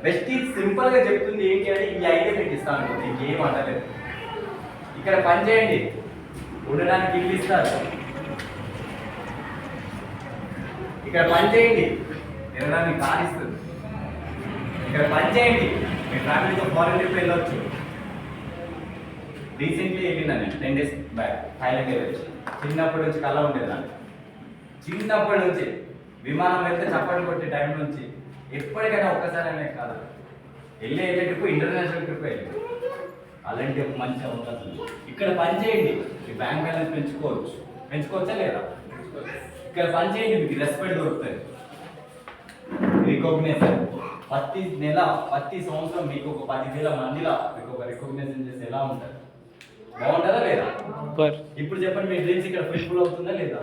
బెస్ట్ సింపుల్గా చెప్తుంది ఏంటి అంటే ఈ 5 మీకు ఇస్తాను, ఇంకేం అంటలేదు. ఇక్కడ పని చేయండి, ఉండడానికి ఇల్లు ఇస్తారు. ఇక్కడ పని చేయండి, తినడానికి కార్ ఇస్తుంది. ఇక్కడ పని చేయండి, మీ ఫ్యామిలీతో ఫారెన్ ట్రిప్ వెళ్ళొచ్చు. రీసెంట్లీ వెళ్ళినా నేను 10 days బ్యాక్ థాయిలాండ్ వెళ్ళొచ్చు. చిన్నప్పటి నుంచి కళ ఉండేది నాకు. చిన్నప్పటి నుంచి విమానం వెళ్తే చప్పట్లు కొట్టే టైం నుంచి ఎప్పటికైనా ఒక్కసారి అనే కాదు వెళ్ళే ట్రిప్ ఇంటర్నేషనల్ ట్రిప్ వెళ్ళి అలాంటి ఒక మంచి అవకాశం. ఇక్కడ పని చేయండి, మీ బ్యాంక్ బ్యాలెన్స్ పెంచుకోవచ్చా లేదా? ఇక్కడ పని చేయండి, మీకు రెస్పెక్ట్ దొరుకుతుంది, రికగ్నేషన్. ప్రతి నెల ప్రతి సంవత్సరం మీకు ఒక 10,000 మందిలా మీకు ఒక రికగ్నేషన్ చేస్తే ఎలా ఉంటుంది? బాగుంటుందా లేదా? ఇప్పుడు చెప్పండి, మీ డ్రీమ్స్ ఇక్కడ ఫుల్ఫిల్ అవుతుందా లేదా?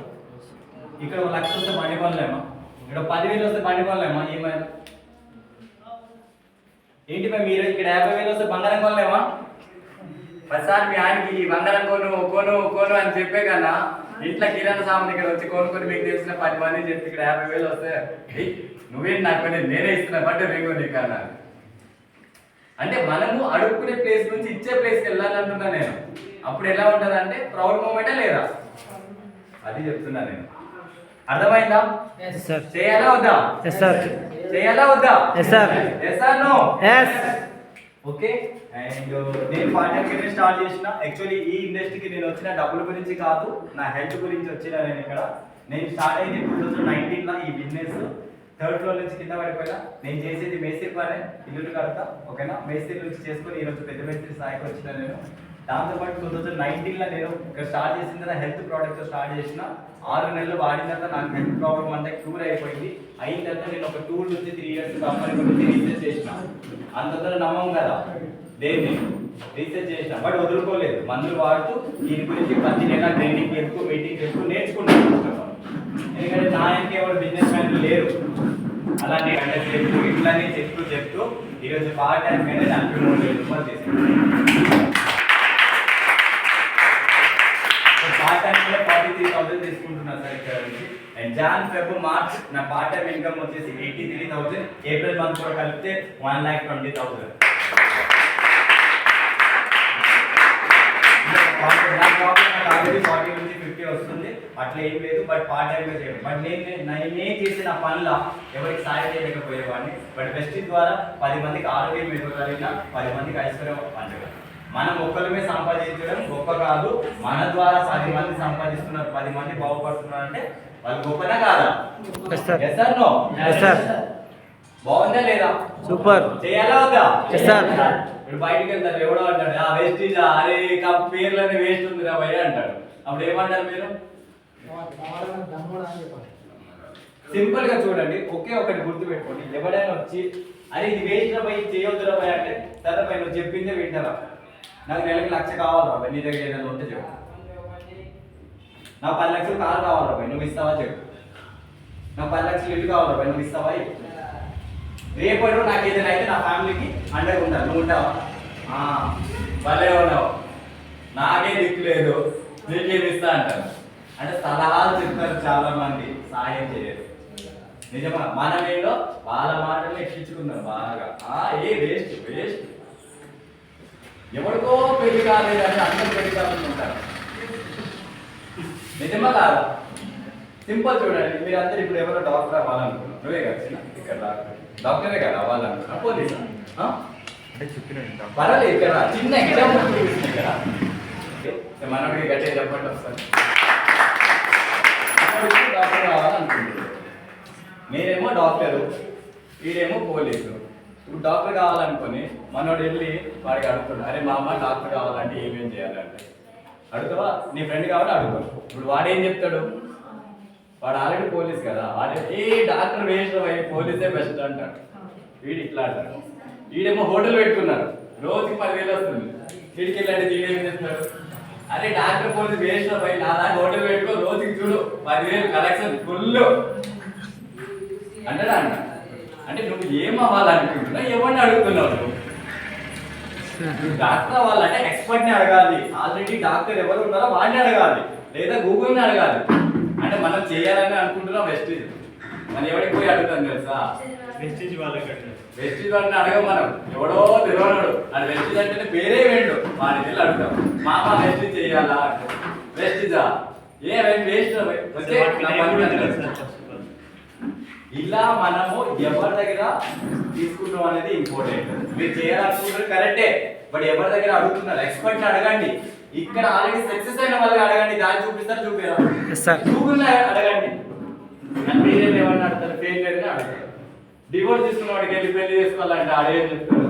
ఇక్కడ 1,00,000 వస్తే బండి కొనలేమా? ఇక్కడ 10,000 వస్తే బండి కొనలేమా? ఏమైనా ఏంటి మీరు ఇక్కడ 50,000 వస్తే బంగారం కొనలేమా? ప్రతిసారి మీ ఆయనకి ఈ బంగారం కొను అని చెప్పే కన్నా ఇంట్లో కిరాణా సామాన్ ఇక్కడ వచ్చి కొనుక్కొని మీకు తెలిసిన 10 మంది చెప్పి ఇక్కడ 50,000 వస్తే నువ్వేంటి నాకు నేనే ఇస్తున్నా బట్టే రేగో నీకు అన్నా. అంటే మనము అడుక్కునే ప్లేస్ నుంచి ఇచ్చే ప్లేస్కి వెళ్ళాలంటున్నా నేను. అప్పుడు ఎలా ఉంటుంది అంటే ప్రౌడ్ మూమెంటే లేదా? అది చెప్తున్నా నేను. అర్థమైందా? చేయాలా వద్దా? చేయాలా వద్దా? ఓకే. అండ్ నేను పార్ట్నర్ కింద స్టార్ట్ చేసిన. యాక్చువల్లీ ఈ ఇండస్ట్రీకి నేను వచ్చిన డబ్బుల గురించి కాదు, నా హెల్త్ గురించి వచ్చిన. నేను స్టార్ట్ అయింది 2019లో ఈ బిజినెస్. 3rd floor నుంచి కింద పడిపోయినా. నేను చేసేది మేస్త్రి పనే, ఇల్లు కడతా. ఓకేనా? మేస్త్రి నుంచి చేసుకొని ఈరోజు పెద్ద మేస్త్రి స్థాయికి వచ్చిన నేను. దాంతోపాటు 2019లో నేను ఇక్కడ స్టార్ట్ చేసిన తర్వాత హెల్త్ ప్రోడక్ట్ స్టార్ట్ చేసిన. 6 నెలలు వాడిన తర్వాత నాకు హెల్త్ ప్రాబ్లమ్ అంతా క్యూర్ అయిపోయింది. అయిన తర్వాత నేను ఒక 2 నుంచి 3 years కంపెనీ గురించి రీసెర్చ్ చేసిన. అంత నమ్మం కదా దేన్ని రీసెర్చ్ చేసిన, బట్ వదులుకోలేదు. మందులు వాడుతూ దీని గురించి ప్రతి నెల ట్రైనింగ్ ఎక్కువ మీటింగ్ ఎక్కువ నేర్చుకుంటున్నాను. ఎందుకంటే నా ఇంకే ఎవరు బిజినెస్ మ్యాన్లు లేరు. అలానే అంటే ఇట్లానే చెప్తూ ఈరోజు పార్ట్ టైం మీద 43,000 రూపాయలు తీసుకున్నాను. పార్ట్ టైం మీద 43,000 తీసుకుంటున్నాను సార్ ఇక్కడ నుంచి. అండ్ జాన్ ఫెబ్ మార్చ్ నా పార్ట్ టైం ఇన్కమ్ వచ్చేసి 83,000. ఏప్రిల్ మంత్ కూడా కలిపితే 1,20,000. ఆల్రెడీ 40 నుంచి అట్లా ఏం లేదు. బట్ పార్ట్ టైంగా చేయడం. బట్ నేనే చేసిన పనుల ఎవరికి సాయం చేయలేకపోయేవాడిని. బట్ వెస్టీజ్ ద్వారా 10 మందికి ఆరోగ్యం ఇవ్వగలిగిన, 10 మందికి ఐశ్వర్యం పంచగలం. మనం ఒక్కరిమే సంపాదించడం గొప్ప కాదు, మన ద్వారా 10 మంది సంపాదిస్తున్నారు, 10 మంది బాగుపడుతున్నారు అంటే వాళ్ళు గొప్పనా కాదా? Yes, sir. Yes or no? Yes, sir. బాగుందా లేదా? సూపర్. చేయాలా వద్దా? Yes, sir. ఇప్పుడు బయటికి వెళ్తారు, ఎవడో అంటాడు ఆ వేస్టీజ్, అరే పేర్లన్నీ వేస్ట్ ఉంది రా భయ్య అంటాడు. అప్పుడు ఏమంటారు మీరు? సింపుల్ గా చూడండి, ఒకే ఒకటి గుర్తు పెట్టుకోండి. ఎవడైనా వచ్చి అరే ఇది వేస్ట్ రా భయ్, చేయొద్దురా భయ్ అంటే సరే భయ్ నువ్వు చెప్పిందే వింటారా? నాకు నెలకి 1,00,000 కావాలి రా భయ్, నీ దగ్గర ఏదైనా ఉంటే చెప్పు. నాకు 10 లక్షలు కారు కావాలి రా భయ్, నువ్వు ఇస్తావా చెప్పు. నాకు 10 లక్షలు ఇల్లు కావాలి రా భయ్, నువ్వు ఇస్తావా? రేపటి నాకు ఏదైనా అయితే నా ఫ్యామిలీకి అండగా ఉంటాను, నువ్వు ఉంటావా? భలే ఉన్నావు, నాకే దిక్కు లేదు, నీకేమి ఇస్తా అంటారు. అంటే సలహాలు చెప్తారు చాలా మంది, సాయం చేయరు. నిజమా? మనమేలో వాళ్ళ మాటలు ఎక్కించుకున్నాం బాగా. ఏ వేస్ట్ వేస్ట్, ఎవరికో పెళ్లి కాలేదని అందరూ పెళ్లి కావాలని ఉంటారు. నిజమా కాదా? సింపుల్ చూడండి, మీరందరూ ఇప్పుడు ఎవరో డాక్టర్ అవ్వాలనుకున్నారు, నువ్వే కదా ఇక్కడ డాక్టరే కదా అవ్వాలనుకున్నా, పోలీసా? పర్వాలేదు, ఇక్కడ చిన్న ఎగ్జాంపుల్ చూపిస్తుంది కదా, మనకి గట్టిగా చెప్పండి వస్తాను. డాక్టర్ కావాలనుకుంటున్నాడు, నేనేమో డాక్టరు, వీడేమో పోలీసు. ఇప్పుడు డాక్టర్ కావాలనుకొని మనోడు వెళ్ళి వాడికి అడుగుతాడు, అరే మా అమ్మ డాక్టర్ కావాలంటే ఏమేం చేయాలంటే అడుగుతావా? నీ ఫ్రెండ్ కావాలి అడుగుతాడు. ఇప్పుడు వాడేం చెప్తాడు? వాడు ఆల్రెడీ పోలీస్ కదా, వాడే డాక్టర్ వేస్ట్ అయ్యి పోలీసే బెస్ట్ అంటాడు. వీడు ఇట్లా అంటాడు. వీడేమో హోటల్ పెట్టుకున్నారు, రోజుకి 10,000 వస్తుంది. వీడికి వెళ్ళండి, వీడేం చేస్తున్నాడు? అరే డాక్టర్ పోలీస్ వేస్ట్ అయ్యి నా దాకా హోటల్ పెట్టుకో, రోజుకి చూడు 10,000 కలెక్షన్ ఫుల్ అంటాడా అన్న? అంటే నువ్వు ఏం అవ్వాలనుకుంటున్నావు, ఎవరిని అడుగుతున్నావు? నువ్వు డాక్టర్ అవ్వాలంటే ఎక్స్పర్ట్ని అడగాలి. ఆల్రెడీ డాక్టర్ ఎవరు ఉన్నారో వాడిని అడగాలి, లేదా గూగుల్ని అడగాలి. అంటే మనం చేయాలని అనుకుంటున్నాం వెస్టీజ్. మనం ఎవరికి పోయి అడుగుతాం తెలుసా? వెస్టీజ్ వాళ్ళని అడగం మనం. ఎవడో తెలియనాడు అది వెస్టీజ్ అంటే పేరే వేండు, వాడిని వెళ్ళి అడుగుతాం. మామ వెస్టీజ్ చేయాలా అంటే వెస్టీజా ఏ వేస్ట్. ఇలా మనము ఎవరి దగ్గర తీసుకుంటాం అనేది ఇంపార్టెంట్. మీరు చేయాలనుకుంటారు కరెక్టే, బట్ ఎవరి దగ్గర అడుగుతున్నారు? ఎక్స్పర్ట్ అడగండి. ఇక్కడ ఆల్రెడీ సక్సెస్ అయిన వాళ్ళకి అడగండి, దాన్ని చూపిస్తారు చూపిరా. గూగుల్ అడగండి, మీరేం ఎవరిని అడుగుతారు? ఫెయిల్ అడుగుతారు. డివోర్స్ తీసుకున్న వాడికి వెళ్ళి పెళ్లి చేసుకోవాలంటే ఆడేం చెప్తాడు?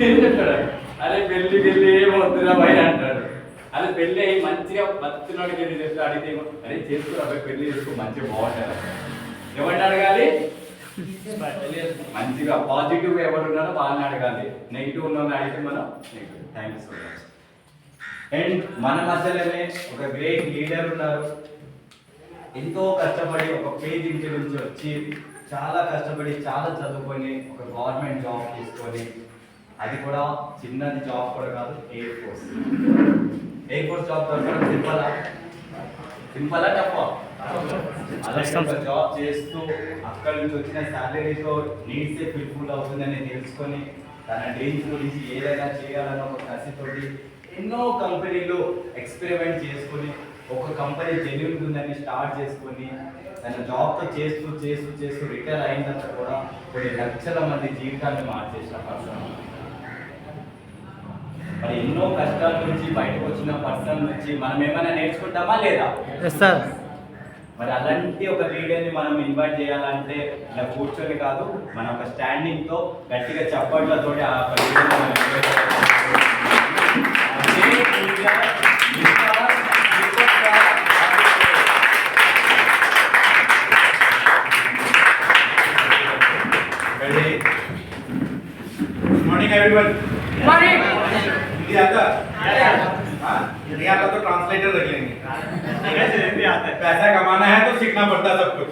ఏం చెప్తాడు? అరే పెళ్లికి వెళ్ళి ఏమవుతుందా భయ అంటాడు. అదే పెళ్లి అయ్యి మంచిగా బతుకున్నోడికి వెళ్ళి చెప్తే అడిగితే అరే చేసుకోరా పెళ్లి చేసుకో, మంచిగా బాగుంటారు. ఎవరిని అడగాలి? మంచిగా పాజిటివ్ ఎవరు ఉన్నారో వాళ్ళని అడగాలి, నెగిటివ్ ఉన్న వాళ్ళని అడిగితే మనం negative. Thank you so much. And మన మధ్యలోనే ఒక గ్రేట్ లీడర్ ఉన్నారు. ఎంతో కష్టపడి ఒక పేజ్ ఇంటి నుంచి వచ్చి చాలా కష్టపడి చాలా చదువుకొని ఒక గవర్నమెంట్ జాబ్ తీసుకొని, అది కూడా చిన్నది జాబ్ కూడా కాదు, ఎయిర్ ఫోర్స్ జాబ్ దొరకడం సింపులా టఫా? అలాంటి జాబ్ చేస్తూ అక్కడి నుంచి వచ్చిన శాలరీతో నీడ్సే ఫుల్ఫిల్ అవుతుందని తెలుసుకొని తన డ్రీమ్స్ గురించి ఏదైనా చేయాలన్న ఒక కసితోటి ఎన్నో కంపెనీలు ఎక్స్పెరిమెంట్ చేసుకొని ఒక కంపెనీ జెన్యూన్ ఉందని స్టార్ట్ చేసుకొని తన జాబ్తో చేస్తూ చేస్తూ చేస్తూ రిటైర్ అయిన తర్వాత కూడా కొన్ని లక్షల మంది జీవితాన్ని మార్చేసిన పర్సన్. మరి ఎన్నో కష్టాల నుంచి బయటకు వచ్చిన పర్సన్ నుంచి మనం ఏమైనా నేర్చుకుంటామా లేదా? మరి అలాంటి ఒక లీడర్ని మనం ఇన్వైట్ చేయాలంటే ఇలా కూర్చొని కాదు, మన ఒక స్టాండింగ్ తో గట్టిగా చప్పట్లతో ఆ मॉर्निंग एवरीवन। मॉर्निंग। हिंदी आता? हाँ, नहीं आता तो ट्रांसलेटर रख लेंगे। हिंदी आता है। पैसा कमाना है तो सीखना पड़ता है सब कुछ।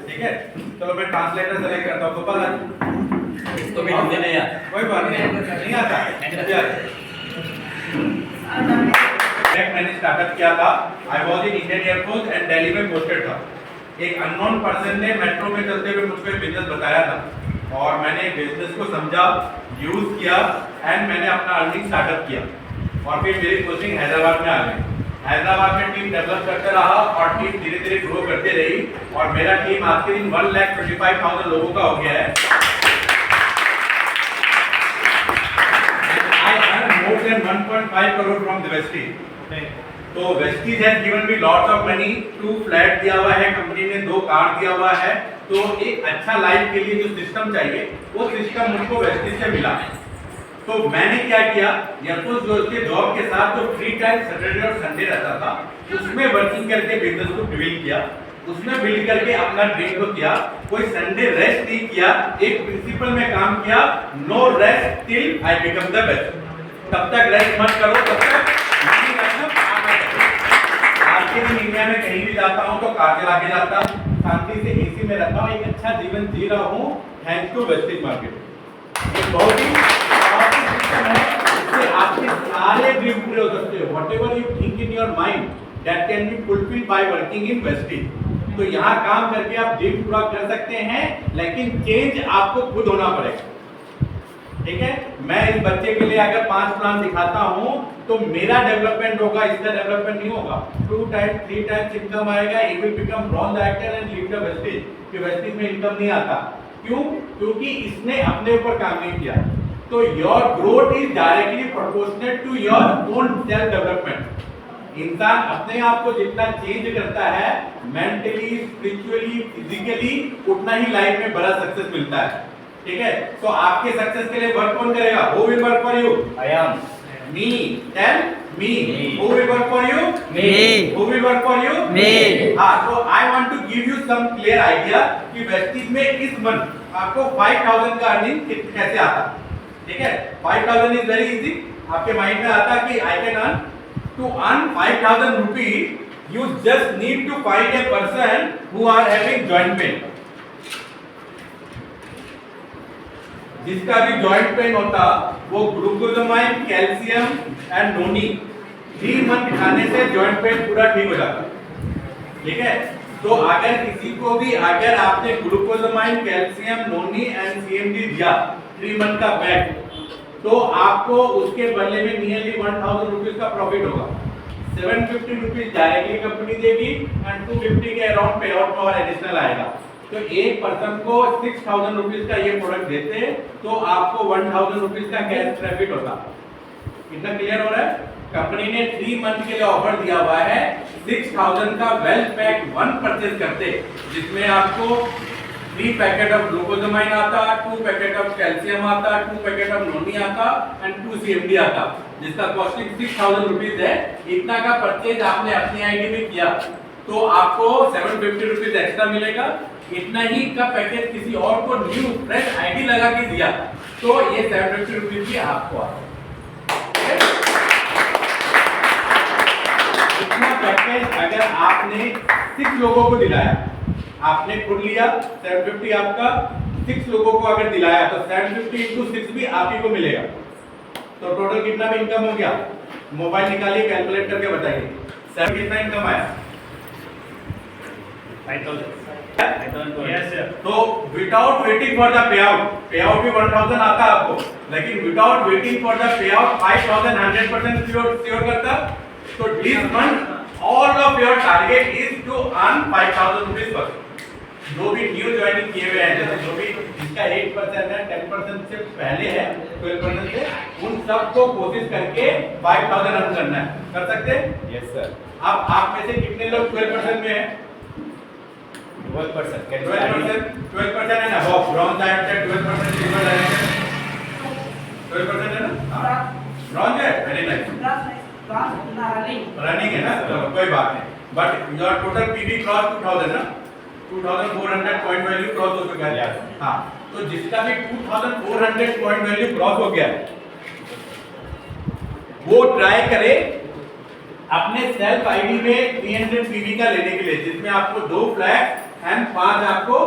ठीक है, चलो मैं ट्रांसलेटर सेलेक्ट करता हूँ। गोपाल इसको भी हिंदी नहीं आता। कोई बात नहीं आता। मैंने स्टार्टअप किया था। I was in Indian air force and Delhi में पोस्टेड था। एक अननोन पर्सन ने मेट्रो में चलते हुए मुझको एक बिजनेस बताया था और मैंने बिजनेस को समझा, यूज किया एंड मैंने अपना अर्निंग स्टार्टअप किया और फिर मेरी पोस्टिंग हैदराबाद में आ गई। हैदराबाद में टीम डेवलप करते रहा और टीम धीरे धीरे ग्रो करते रही और मेरा टीम आज के दिन 1,25,000 लोगों का हो गया है। I earn more than 1.5 crore from the Vestige। तो Vestige has given me lots of money, 2 flat दिया हुआ है कंपनी ने, 2 कार दिया हुआ है। तो एक अच्छा लाइफ के लिए जो सिस्टम चाहिए वो सिस्टम मुझको वेस्टीज से मिला। तो मैंने क्या किया, यरफोर्स जो उसके जॉब के साथ जो फ्री टाइम सैटरडे और संडे रहता था उसमें वर्किंग करके बिजनेस को बिल्ड किया, उसमें बिल्ड करके अपना ड्रीम को किया। कोई संडे रेस्ट नहीं किया, एक प्रिंसिपल में काम किया, no rest till I become the best. तब तक रेस्ट मत करो, तब तक नहीं करना। आज के दिन इंडिया में कहीं भी जाता हूँ तो कार चला के जाता हूँ, शांति से एसी में रहता हूँ, एक अच्छा जीवन जी रहा हूँ थैंक्स टू वेस्टेज मार्केट। ये बहुत ही पावरफुल सिस्टम है, इससे आपके सारे ड्रीम पूरे हो सकते हैं। Whatever you think in your mind that can be fulfilled by working in wastage. तो यहाँ काम करके आप ड्रीम पूरा कर सकते हैं, लेकिन चेंज आपको खुद होना पड़ेगा। ठीक है, मैं इस बच्चे के लिए अगर 5 प्लान दिखाता हूँ तो मेरा डेवलपमेंट होगा, इसका डेवलपमेंट नहीं होगा। 2 टाइम्स 3 टाइम्स इनकम आएगा, he will become bronze actor and leave the wastage. कि वेस्टेज में इनकम नहीं आता, क्यों? क्योंकि इसने अपने ऊपर काम नहीं किया। तो your growth is directly proportionate to your own self development. इंसान अपने आप को जितना चेंज करता है मेंटली, स्पिरिचुअली, फिजिकली, उतना ही लाइफ में बड़ा सक्सेस मिलता है। ठीक है, तो आपके सक्सेस के लिए वर्क कौन करेगा? Who will work for you? I am Me. Tell me. Me. Who will work for you? Me. Who will work for you? Me. हाँ, तो I want to give you some clear idea कि Vestige में इस month आपको 5,000 का earning कैसे आता। ठीक है, 5,000 इज वेरी इजी। आपके माइंड में आता कि I can earn, to earn 5,000 rupees, you just need to find a person who are having joint pain। जिसका भी जॉइंट पेन होता वो glucosamine, calcium and noni 3 month खाने से जॉइंट पेन पूरा ठीक हो जाता। ठीक है, तो अगर किसी को भी अगर आपने glucosamine, calcium, noni and CMD दिया 3 मंथ का पैक, तो आपको उसके बदले में नियरली 1,000 रुपीज का प्रॉफिट होगा। 750 रुपीज डायरेक्टली कंपनी देगी एंड 250 के अराउंड पे आउट और एडिशनल आएगा। तो एक पर्सन को 6,000 रुपीज का ये प्रोडक्ट देते तो आपको 1,000 रुपीज का कैश प्रॉफिट होता। कितना क्लियर हो रहा है? कंपनी ने 3 मंथ के लिए ऑफर दिया हुआ है 6,000 का वेल्थ पैक 1 परचेज करते, जिसमें आपको 3 पैकेट ऑफ ग्लूकोजामाइन आता, 2 पैकेट ऑफ कैल्शियम आता, 2 पैकेट ऑफ नोनी आता एंड 2 सीएमडी आता, जिसका कॉस्टिंग 6,000 रुपीज है। इतना का परचेज आपने अपनी आईडी में किया तो आपको 750 रुपीज एक्स्ट्रा मिलेगा। इतना ही का पैकेज किसी और को न्यू फ्रेश आईडी लगा के दिया तो ये 750 रुपीज भी आपको आता। इतना पैकेज अगर आपने 6 लोगों को दिलाया, आपने खुद लिया 750 आपका, 6 लोगों को अगर दिलाया तो 750 into 6 भी आप ही को मिलेगा। तो टोटल कितना में इनकम हो गया? मोबाइल निकालिए, कैलकुलेट करके बताइए। 7 कितना इनकम आया? 5,000। Yes, sir. तो without waiting for the payout भी 1,000 आता आपको, लेकिन without waiting for the payout 5,000 100% sure करता। तो this month all of your target is to earn 5,000 rupees पर। जो भी न्यू ज्वाइनिंग किए हुए हैं, जैसे जो भी जिसका 8% है, 10% से पहले है, 12% से, उन सबको कोशिश करके 5,000 अर्न करना है। कर सकते हैं? Yes sir. अब आप में से कितने लोग 12% में हैं? 12%। 12% and above, bronze directed 12%, silver directed 12% है ना? Bronze है, very nice. Running है ना? चलो कोई बात नहीं. But your total PV cross 2,000 ना? 2,400 point value cross हो चुका है. हाँ, तो जिसका भी 2,400 point value cross हो गया है, वो ट्राई करे अपने सेल्फ आईडी में 300 PV का लेने के लिए, जिसमें आपको 2 फ्लैग एंड 5 आपको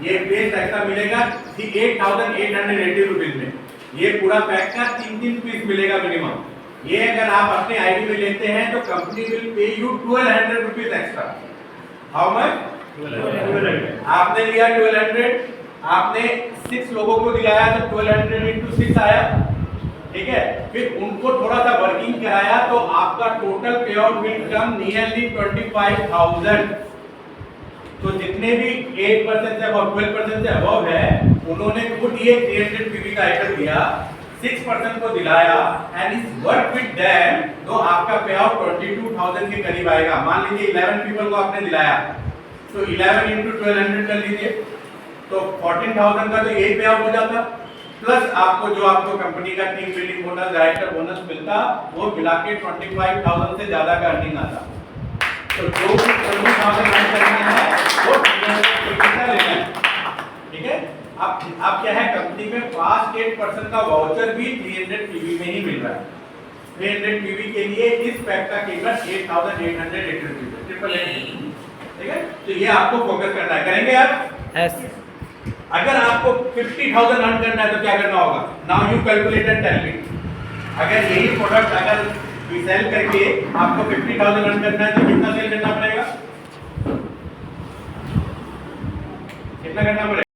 ये पेस्ट एक्स्ट्रा मिलेगा 8,880 रुपीज में। ये पूरा पैक का 3 पीस मिलेगा मिनिमम। ये अगर आप अपने आईडी में लेते हैं तो company will pay you 1,200 rupees extra. How much? 1,200। आपने लिया 1,200, आपने 6 लोगों को दिलाया तो 1,200 into 6 आया। ठीक है, फिर उनको थोड़ा सा वर्किंग नहीं कराया तो आपका टोटल पे आउट विल कम नियरली 25,000। तो जितने भी 8% से अबव 12% से अबव है उन्होंने खुद ये 300 पीवी का आइटम दिया, 6% को दिलाया and is work with them, तो आपका पे आउट 22,000 के करीब आएगा। मान लीजिए 11 पीपल को आपने दिलाया, तो 11 into 1200 कर लीजिए, तो 14,000 का तो यही पे आउट हो जाता, प्लस आपको जो आपको कंपनी का team building bonus, director bonus मिलता, वो मिला के 25,000 से ज्यादा का अर्निंग आता। तो जो 20,000 अर्न करना है वो कितना लेना है, ठीक है। अब क्या है, कंपनी में फास्ट 8% का वाउचर भी 300 पीवी में ही मिल रहा है। 300 पीवी के लिए इस पैक का कीमत 8,880 रुपये, ठीक है। तो ये आपको फोकस करना है, करेंगे आप? यस। अगर आपको 50,000 अर्न करना है तो क्या करना होगा? Now you calculate and tell me. अगर यही प्रोडक्ट अगर सेल करके आपको 50,000 अर्न करना है तो कितना सेल करना पड़ेगा, कितना करना पड़ेगा?